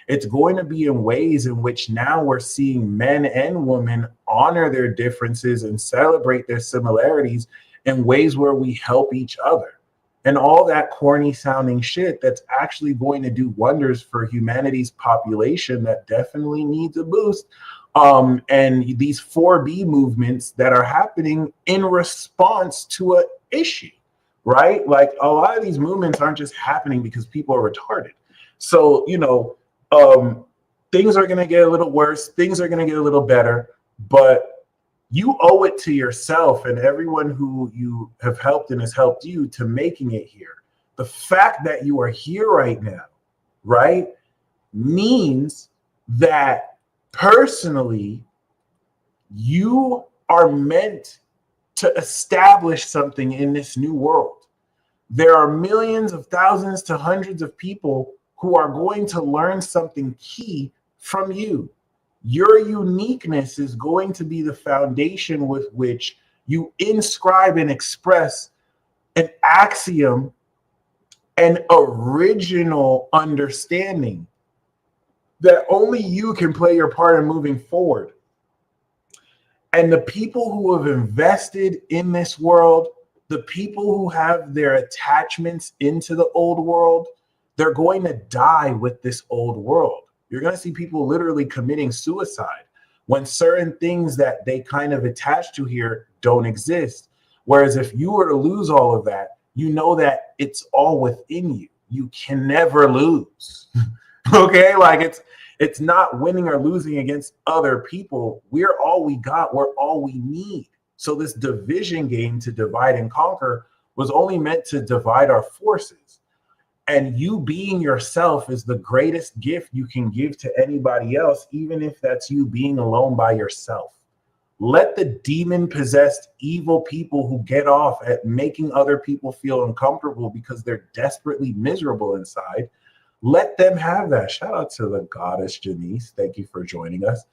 It's going to be in ways in which now we're seeing men and women honor their differences and celebrate their similarities in ways where we help each other. And all that corny sounding shit that's actually going to do wonders for humanity's population that definitely needs a boost. And these 4B movements that are happening in response to an issue, right? Like a lot of these movements aren't just happening because people are retarded. So, things are going to get a little worse. Things are going to get a little better, but you owe it to yourself and everyone who you have helped and has helped you to making it here. The fact that you are here right now, right, means that personally, you are meant to establish something in this new world. There are millions of thousands to hundreds of people who are going to learn something key from you. Your uniqueness is going to be the foundation with which you inscribe and express an axiom, an original understanding that only you can play your part in moving forward. And the people who have invested in this world, the people who have their attachments into the old world, they're going to die with this old world. You're going to see people literally committing suicide when certain things that they kind of attach to here don't exist. Whereas if you were to lose all of that, you know that it's all within you. You can never lose. Okay? Like it's not winning or losing against other people. We're all we got. We're all we need. So this division game to divide and conquer was only meant to divide our forces. And you being yourself is the greatest gift you can give to anybody else, even if that's you being alone by yourself. Let the demon-possessed evil people who get off at making other people feel uncomfortable because they're desperately miserable inside, let them have that. Shout out to the goddess Janice. Thank you for joining us.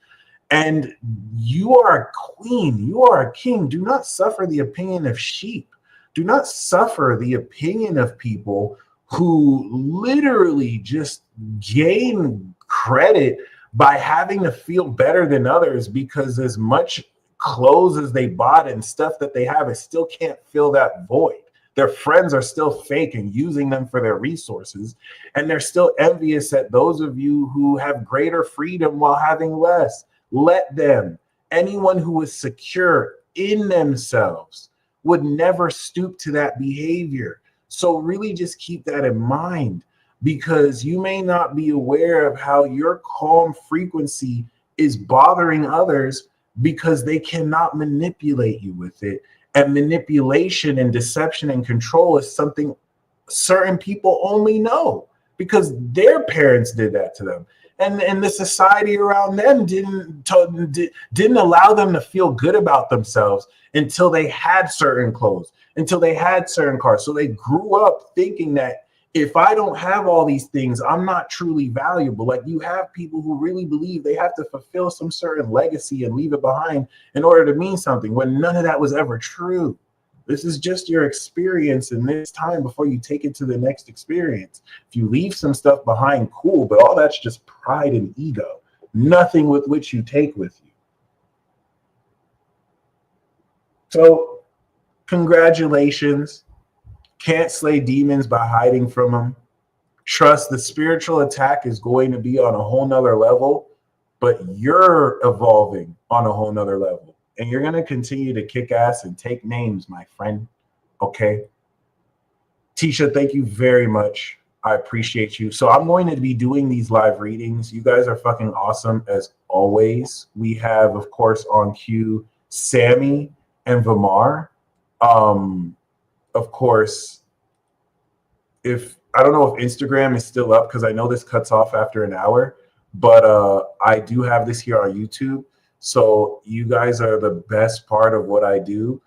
And you are a queen. You are a king. Do not suffer the opinion of sheep. Do not suffer the opinion of people who literally just gain credit by having to feel better than others because as much clothes as they bought and stuff that they have, it still can't fill that void. Their friends are still fake and using them for their resources. And they're still envious at those of you who have greater freedom while having less. Let them. Anyone who is secure in themselves would never stoop to that behavior. So really just keep that in mind, because you may not be aware of how your calm frequency is bothering others because they cannot manipulate you with it. And manipulation and deception and control is something certain people only know because their parents did that to them. And the society around them didn't allow them to feel good about themselves until they had certain clothes, until they had certain cars. So they grew up thinking that if I don't have all these things, I'm not truly valuable. Like you have people who really believe they have to fulfill some certain legacy and leave it behind in order to mean something, when none of that was ever true. This is just your experience in this time before you take it to the next experience. If you leave some stuff behind, cool, but all that's just pride and ego, nothing with which you take with you. So congratulations. Can't slay demons by hiding from them. Trust the spiritual attack is going to be on a whole nother level, but you're evolving on a whole nother level. And you're going to continue to kick ass and take names, my friend. Okay. Tisha, thank you very much. I appreciate you. So I'm going to be doing these live readings. You guys are fucking awesome as always. We have, of course, on cue, Sammy and Vamar. Of course, if I don't know if Instagram is still up because I know this cuts off after an hour, but I do have this here on YouTube. So you guys are the best part of what I do.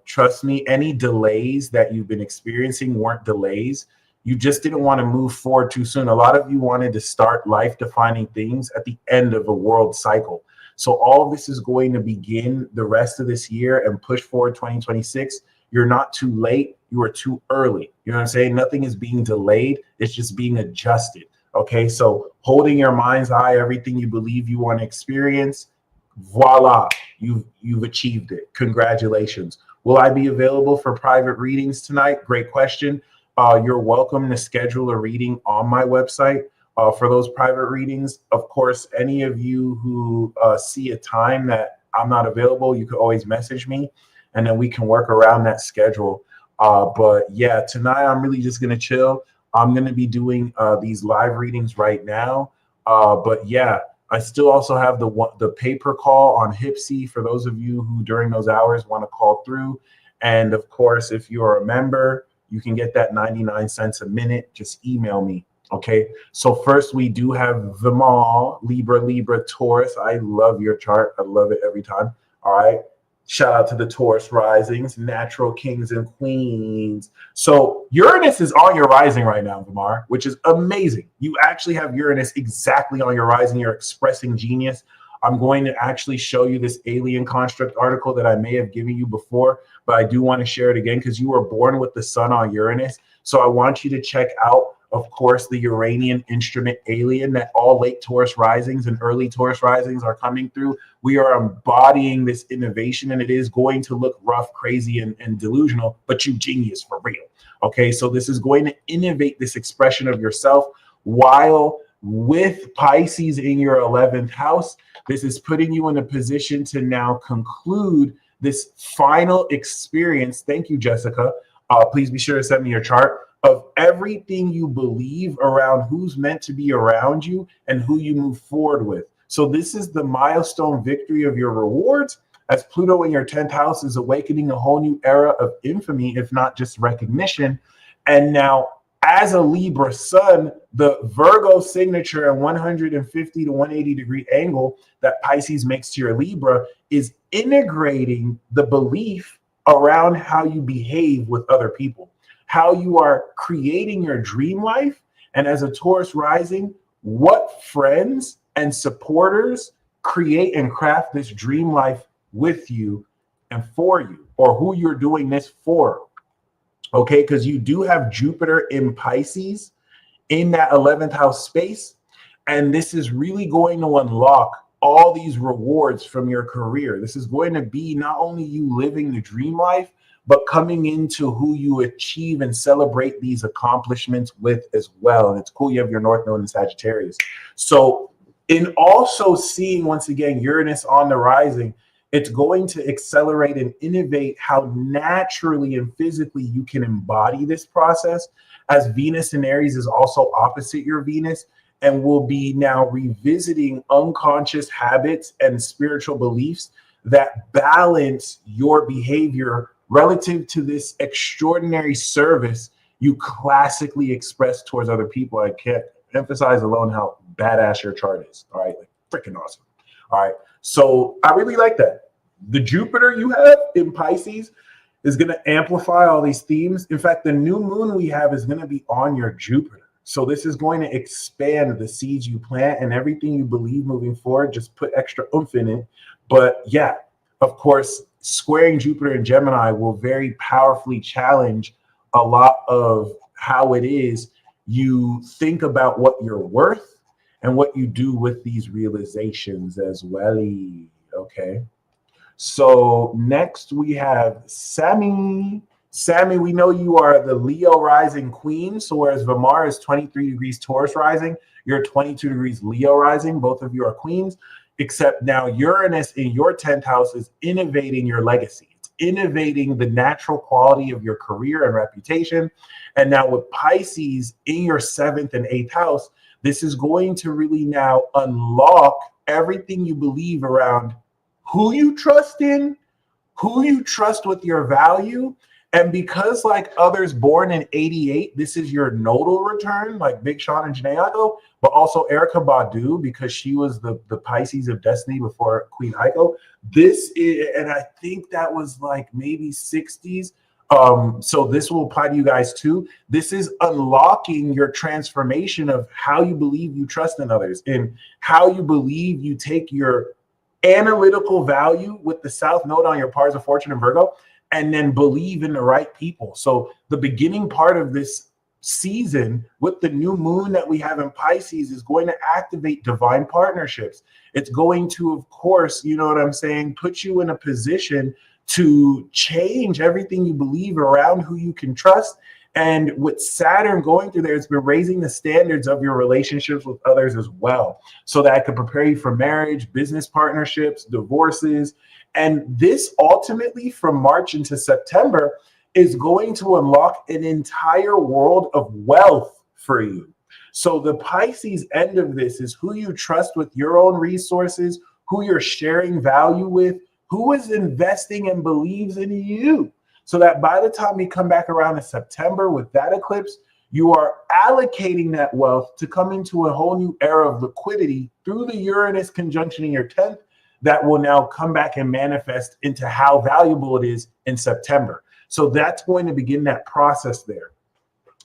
Trust me, any delays that you've been experiencing weren't delays. You just didn't want to move forward too soon. A lot of you wanted to start life-defining things at the end of a world cycle. So all of this is going to begin the rest of this year and push forward 2026. You're not too late. You are too early. You know what I'm saying? Nothing is being delayed. It's just being adjusted. Okay. So holding your mind's eye, everything you believe you want to experience, voila, you've achieved it. Congratulations. Will I be available for private readings tonight? Great question. You're welcome to schedule a reading on my website for those private readings. Of course, any of you who see a time that I'm not available, you can always message me and then we can work around that schedule. But yeah, tonight I'm really just going to chill. I'm going to be doing these live readings right now. But yeah, I still also have the paper call on Hypsee for those of you who during those hours want to call through. And of course, if you're a member, you can get that 99 cents a minute. Just email me. Okay. So first we do have Vimal, Libra, Taurus. I love your chart. I love it every time. All right. Shout out to the Taurus risings, natural kings and queens. So Uranus is on your rising right now, Vamar, which is amazing. You actually have Uranus exactly on your rising. You're expressing genius. I'm going to actually show you this alien construct article that I may have given you before, but I do want to share it again because you were born with the sun on Uranus. So I want you to check out, of course, the Uranian instrument alien that all late Taurus risings and early Taurus risings are coming through. We are embodying this innovation, and it is going to look rough, crazy, and delusional, but you genius for real. Okay, so this is going to innovate this expression of yourself while with Pisces in your 11th house. This is putting you in a position to now conclude this final experience. Thank you, Jessica. Please be sure to send me your chart of everything you believe around who's meant to be around you and who you move forward with. So this is the milestone victory of your rewards, as Pluto in your 10th house is awakening a whole new era of infamy, if not just recognition. And now, as a Libra sun, the Virgo signature and 150 to 180 degree angle that Pisces makes to your Libra is integrating the belief around how you behave with other people, how you are creating your dream life. And as a Taurus rising, what friends and supporters create and craft this dream life with you and for you, or who you're doing this for. Okay, because you do have Jupiter in Pisces in that 11th house space. And this is really going to unlock all these rewards from your career. This is going to be not only you living the dream life, but coming into who you achieve and celebrate these accomplishments with as well. And it's cool you have your North Node in Sagittarius. So in also seeing, once again, Uranus on the rising, it's going to accelerate and innovate how naturally and physically you can embody this process, as Venus in Aries is also opposite your Venus and will be now revisiting unconscious habits and spiritual beliefs that balance your behavior relative to this extraordinary service you classically express towards other people. I can't emphasize alone how badass your chart is. All right, like freaking awesome. All right, so I really like that. The Jupiter you have in Pisces is going to amplify all these themes. In fact, the new moon we have is going to be on your Jupiter. So this is going to expand the seeds you plant and everything you believe moving forward. Just put extra oomph in it. But yeah, of course, squaring Jupiter and Gemini will very powerfully challenge a lot of how it is you think about what you're worth and what you do with these realizations as well. Okay. So next we have Sammy. Sammy, we know you are the Leo rising queen. So whereas Vamar is 23 degrees Taurus rising, you're 22 degrees Leo rising. Both of you are queens, except now Uranus in your 10th house is innovating your legacy. It's innovating the natural quality of your career and reputation. And now with Pisces in your 7th and 8th house, this is going to really now unlock everything you believe around who you trust in, who you trust with your value. And because like others born in 88, this is your nodal return, like Big Sean and Janae Aiko, but also Erykah Badu, because she was the Pisces of destiny before Queen Aiko. This is, and I think that was like maybe 60s. So this will apply to you guys too. This is unlocking your transformation of how you believe you trust in others and how you believe you take your analytical value with the South Node on your Pars of Fortune and Virgo, and then believe in the right people. So the beginning part of this season with the new moon that we have in Pisces is going to activate divine partnerships. It's going to, of course, you know what I'm saying, put you in a position to change everything you believe around who you can trust. And with Saturn going through there, it's been raising the standards of your relationships with others as well, so that it could prepare you for marriage, business partnerships, divorces. And this ultimately from March into September is going to unlock an entire world of wealth for you. So the Pisces end of this is who you trust with your own resources, who you're sharing value with, who is investing and believes in you. So that by the time we come back around in September with that eclipse, you are allocating that wealth to come into a whole new era of liquidity through the Uranus conjunction in your 10th that will now come back and manifest into how valuable it is in September. So that's going to begin that process there.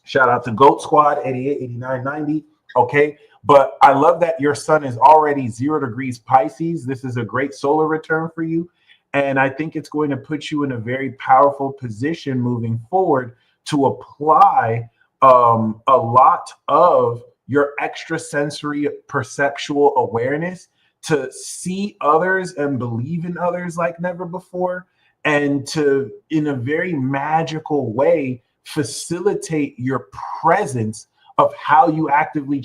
Shout out to Goat Squad, 88, 89, 90. Okay. But I love that your sun is already 0 degrees Pisces. This is a great solar return for you. And I think it's going to put you in a very powerful position moving forward to apply a lot of your extrasensory perceptual awareness to see others and believe in others like never before, and to, in a very magical way, facilitate your presence of how you actively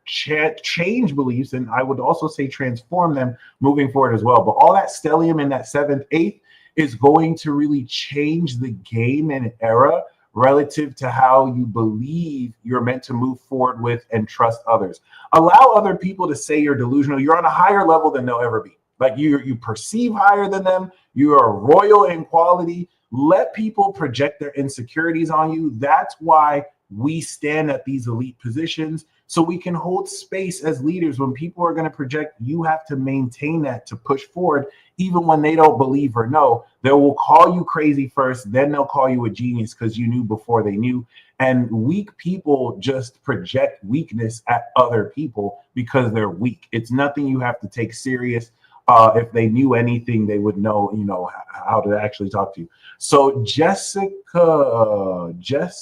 change beliefs, and I would also say transform them moving forward as well. But all that stellium in that 7th, 8th is going to really change the game and era relative to how you believe you're meant to move forward with and trust others. Allow other people to say you're delusional. You're on a higher level than they'll ever be. Like you perceive higher than them. You are royal in quality. Let people project their insecurities on you. That's why we stand at these elite positions, so we can hold space as leaders. When people are going to project, you have to maintain that to push forward, even when they don't believe or know. They will call you crazy first, then they'll call you a genius because you knew before they knew. And weak people just project weakness at other people because they're weak. It's nothing you have to take serious. If they knew anything, they would know, how to actually talk to you. So Jess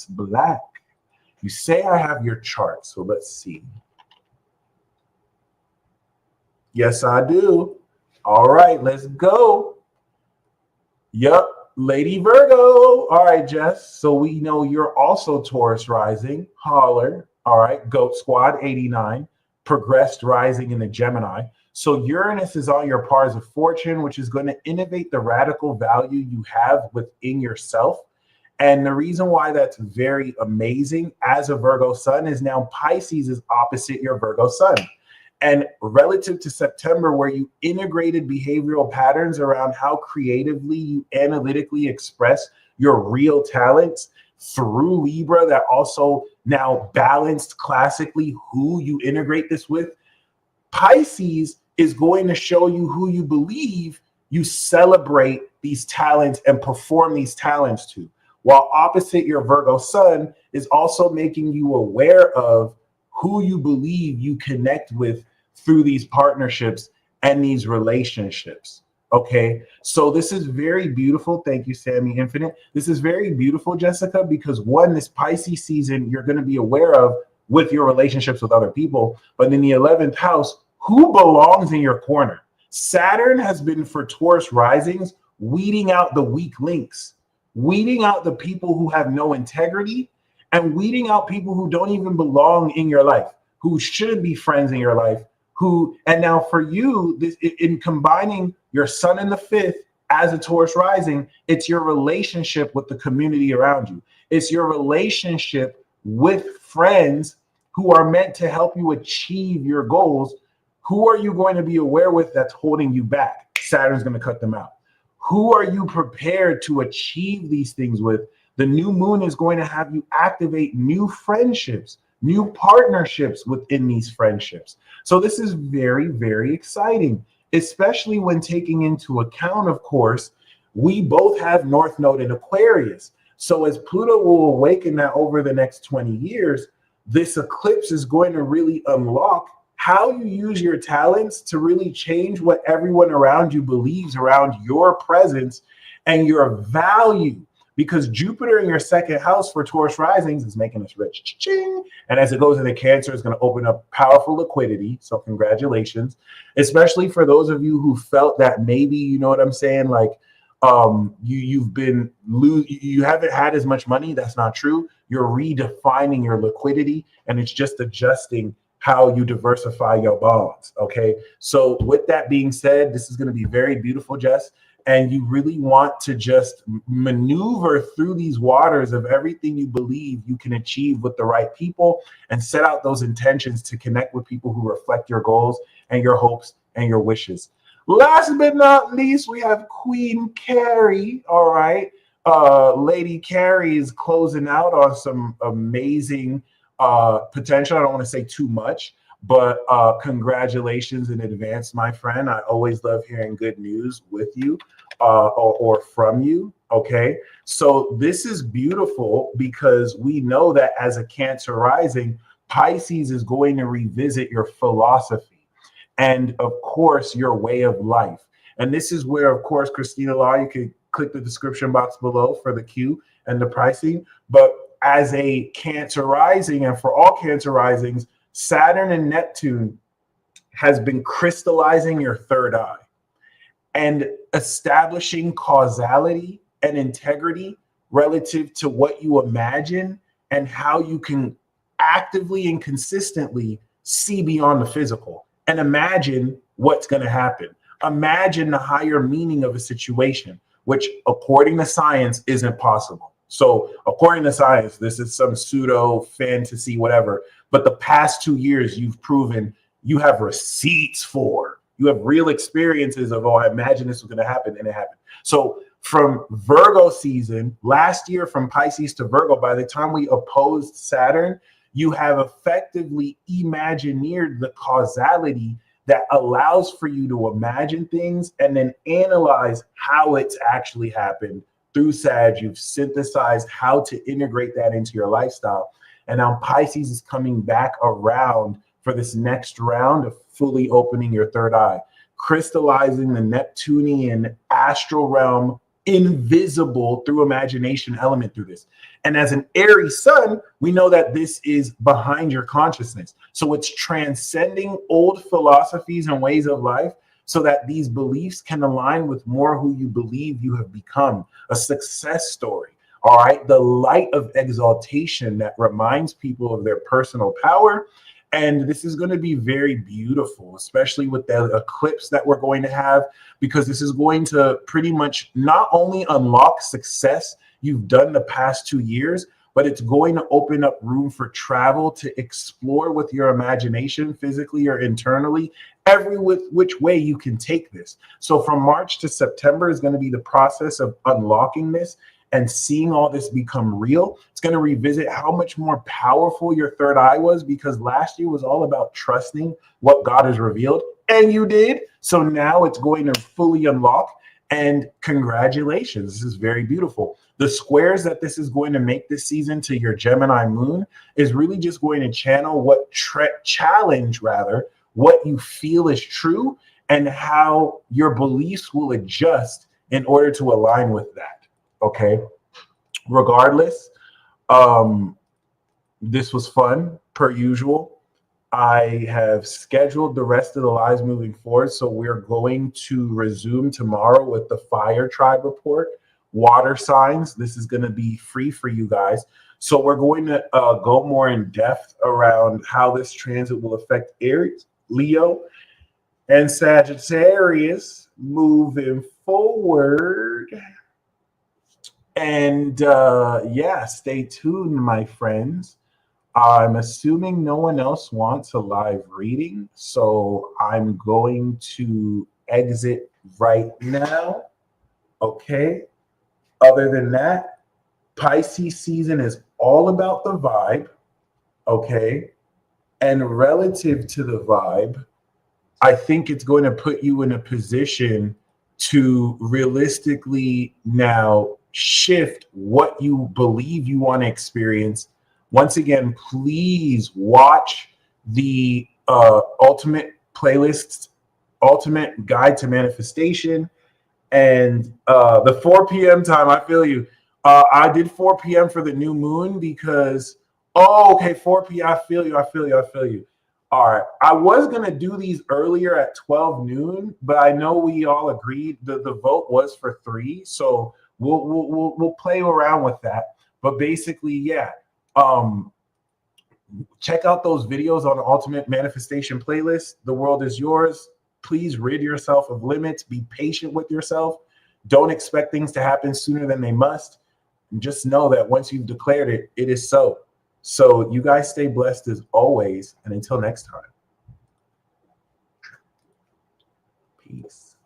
Black, you say I have your chart, so let's see. Yes, I do. All right, let's go. Yup, Lady Virgo. All right, Jess. So we know you're also Taurus rising. Holler. All right, Goat Squad, 89. Progressed rising in the Gemini. So Uranus is on your Pars of Fortune, which is going to innovate the radical value you have within yourself. And the reason why that's very amazing as a Virgo sun is now Pisces is opposite your Virgo sun. And relative to September, where you integrated behavioral patterns around how creatively you analytically express your real talents through Libra, that also now balanced classically who you integrate this with, Pisces is going to show you who you believe you celebrate these talents and perform these talents to. While opposite your Virgo sun is also making you aware of who you believe you connect with through these partnerships and these relationships. Okay, so this is very beautiful. Thank you, Sammy Infinite. This is very beautiful, Jessica, because one, this Pisces season, you're going to be aware of with your relationships with other people. But in the 11th house, who belongs in your corner? Saturn has been for Taurus risings, weeding out the weak links, weeding out the people who have no integrity, and weeding out people who don't even belong in your life, who shouldn't be friends in your life, and now for you, this in combining your sun in the 5th as a Taurus rising, it's your relationship with the community around you. It's your relationship with friends who are meant to help you achieve your goals. Who are you going to be aware with that's holding you back? Saturn's going to cut them out. Who are you prepared to achieve these things with? The new moon is going to have you activate new friendships, new partnerships within these friendships. So this is very, very exciting, especially when taking into account, of course, we both have North Node in Aquarius. So as Pluto will awaken that over the next 20 years, this eclipse is going to really unlock how you use your talents to really change what everyone around you believes around your presence and your value. Because Jupiter in your second house for Taurus risings is making us rich. Cha-ching. And as it goes into Cancer, it's going to open up powerful liquidity. So congratulations, especially for those of you who felt that maybe, you know what I'm saying, like you haven't had as much money. That's not true. You're redefining your liquidity, and it's just adjusting how you diversify your bonds. Okay. So with that being said, this is going to be very beautiful, Jess. And you really want to just maneuver through these waters of everything you believe you can achieve with the right people, and set out those intentions to connect with people who reflect your goals and your hopes and your wishes. Last but not least, we have Queen Carrie. All right. Lady Carrie is closing out on some amazing potential. I don't want to say too much, but congratulations in advance, my friend. I always love hearing good news with you or from you. Okay. So this is beautiful because we know that as a Cancer rising, Pisces is going to revisit your philosophy and, of course, your way of life. And this is where, of course, Christina Law, you can click the description box below for the Q and the pricing. But as a Cancer rising, and for all Cancer risings, Saturn and Neptune has been crystallizing your third eye and establishing causality and integrity relative to what you imagine and how you can actively and consistently see beyond the physical and imagine what's going to happen. Imagine the higher meaning of a situation, which according to science isn't possible. So according to science, this is some pseudo fantasy, whatever. But the past 2 years, you've proven you have receipts for. You have real experiences of, oh, I imagine this was going to happen, and it happened. So from Virgo season, last year from Pisces to Virgo, by the time we opposed Saturn, you have effectively imagineered the causality that allows for you to imagine things and then analyze how it's actually happened. Through Sag, you've synthesized how to integrate that into your lifestyle. And now Pisces is coming back around for this next round of fully opening your third eye, crystallizing the Neptunian astral realm, invisible through imagination element through this. And as an Aries sun, we know that this is behind your consciousness. So it's transcending old philosophies and ways of life so that these beliefs can align with more who you believe you have become, a success story. All right, the light of exaltation that reminds people of their personal power. And this is going to be very beautiful, especially with the eclipse that we're going to have, because this is going to pretty much not only unlock success you've done the past 2 years, but it's going to open up room for travel to explore with your imagination, physically or internally, every which way you can take this. So from March to September is going to be the process of unlocking this and seeing all this become real. It's going to revisit how much more powerful your third eye was, because last year was all about trusting what God has revealed, and you did. So now it's going to fully unlock, and congratulations. This is very beautiful. The squares that this is going to make this season to your Gemini moon is really just going to channel challenge what you feel is true and how your beliefs will adjust in order to align with that. Okay, regardless, this was fun per usual. I have scheduled the rest of the lives moving forward. So we're going to resume tomorrow with the fire tribe report, water signs. This is going to be free for you guys. So we're going to go more in depth around how this transit will affect Aries, Leo, and Sagittarius moving forward. And yeah, stay tuned, my friends. I'm assuming no one else wants a live reading, so I'm going to exit right now. Okay. Other than that, Pisces season is all about the vibe. Okay. And relative to the vibe, I think it's going to put you in a position to realistically now shift what you believe you want to experience. Once again, please watch the ultimate playlists, ultimate guide to manifestation, and the 4 p.m. time. I feel you. I did 4 p.m. for the new moon because, oh, okay, 4 p.m. I feel you. I feel you. I feel you. All right. I was going to do these earlier at 12 noon, but I know we all agreed the vote was for 3. So we'll play around with that. But basically, yeah. Check out those videos on the Ultimate Manifestation playlist. The world is yours. Please rid yourself of limits. Be patient with yourself. Don't expect things to happen sooner than they must. And just know that once you've declared it, it is so. So you guys stay blessed as always. And until next time, peace.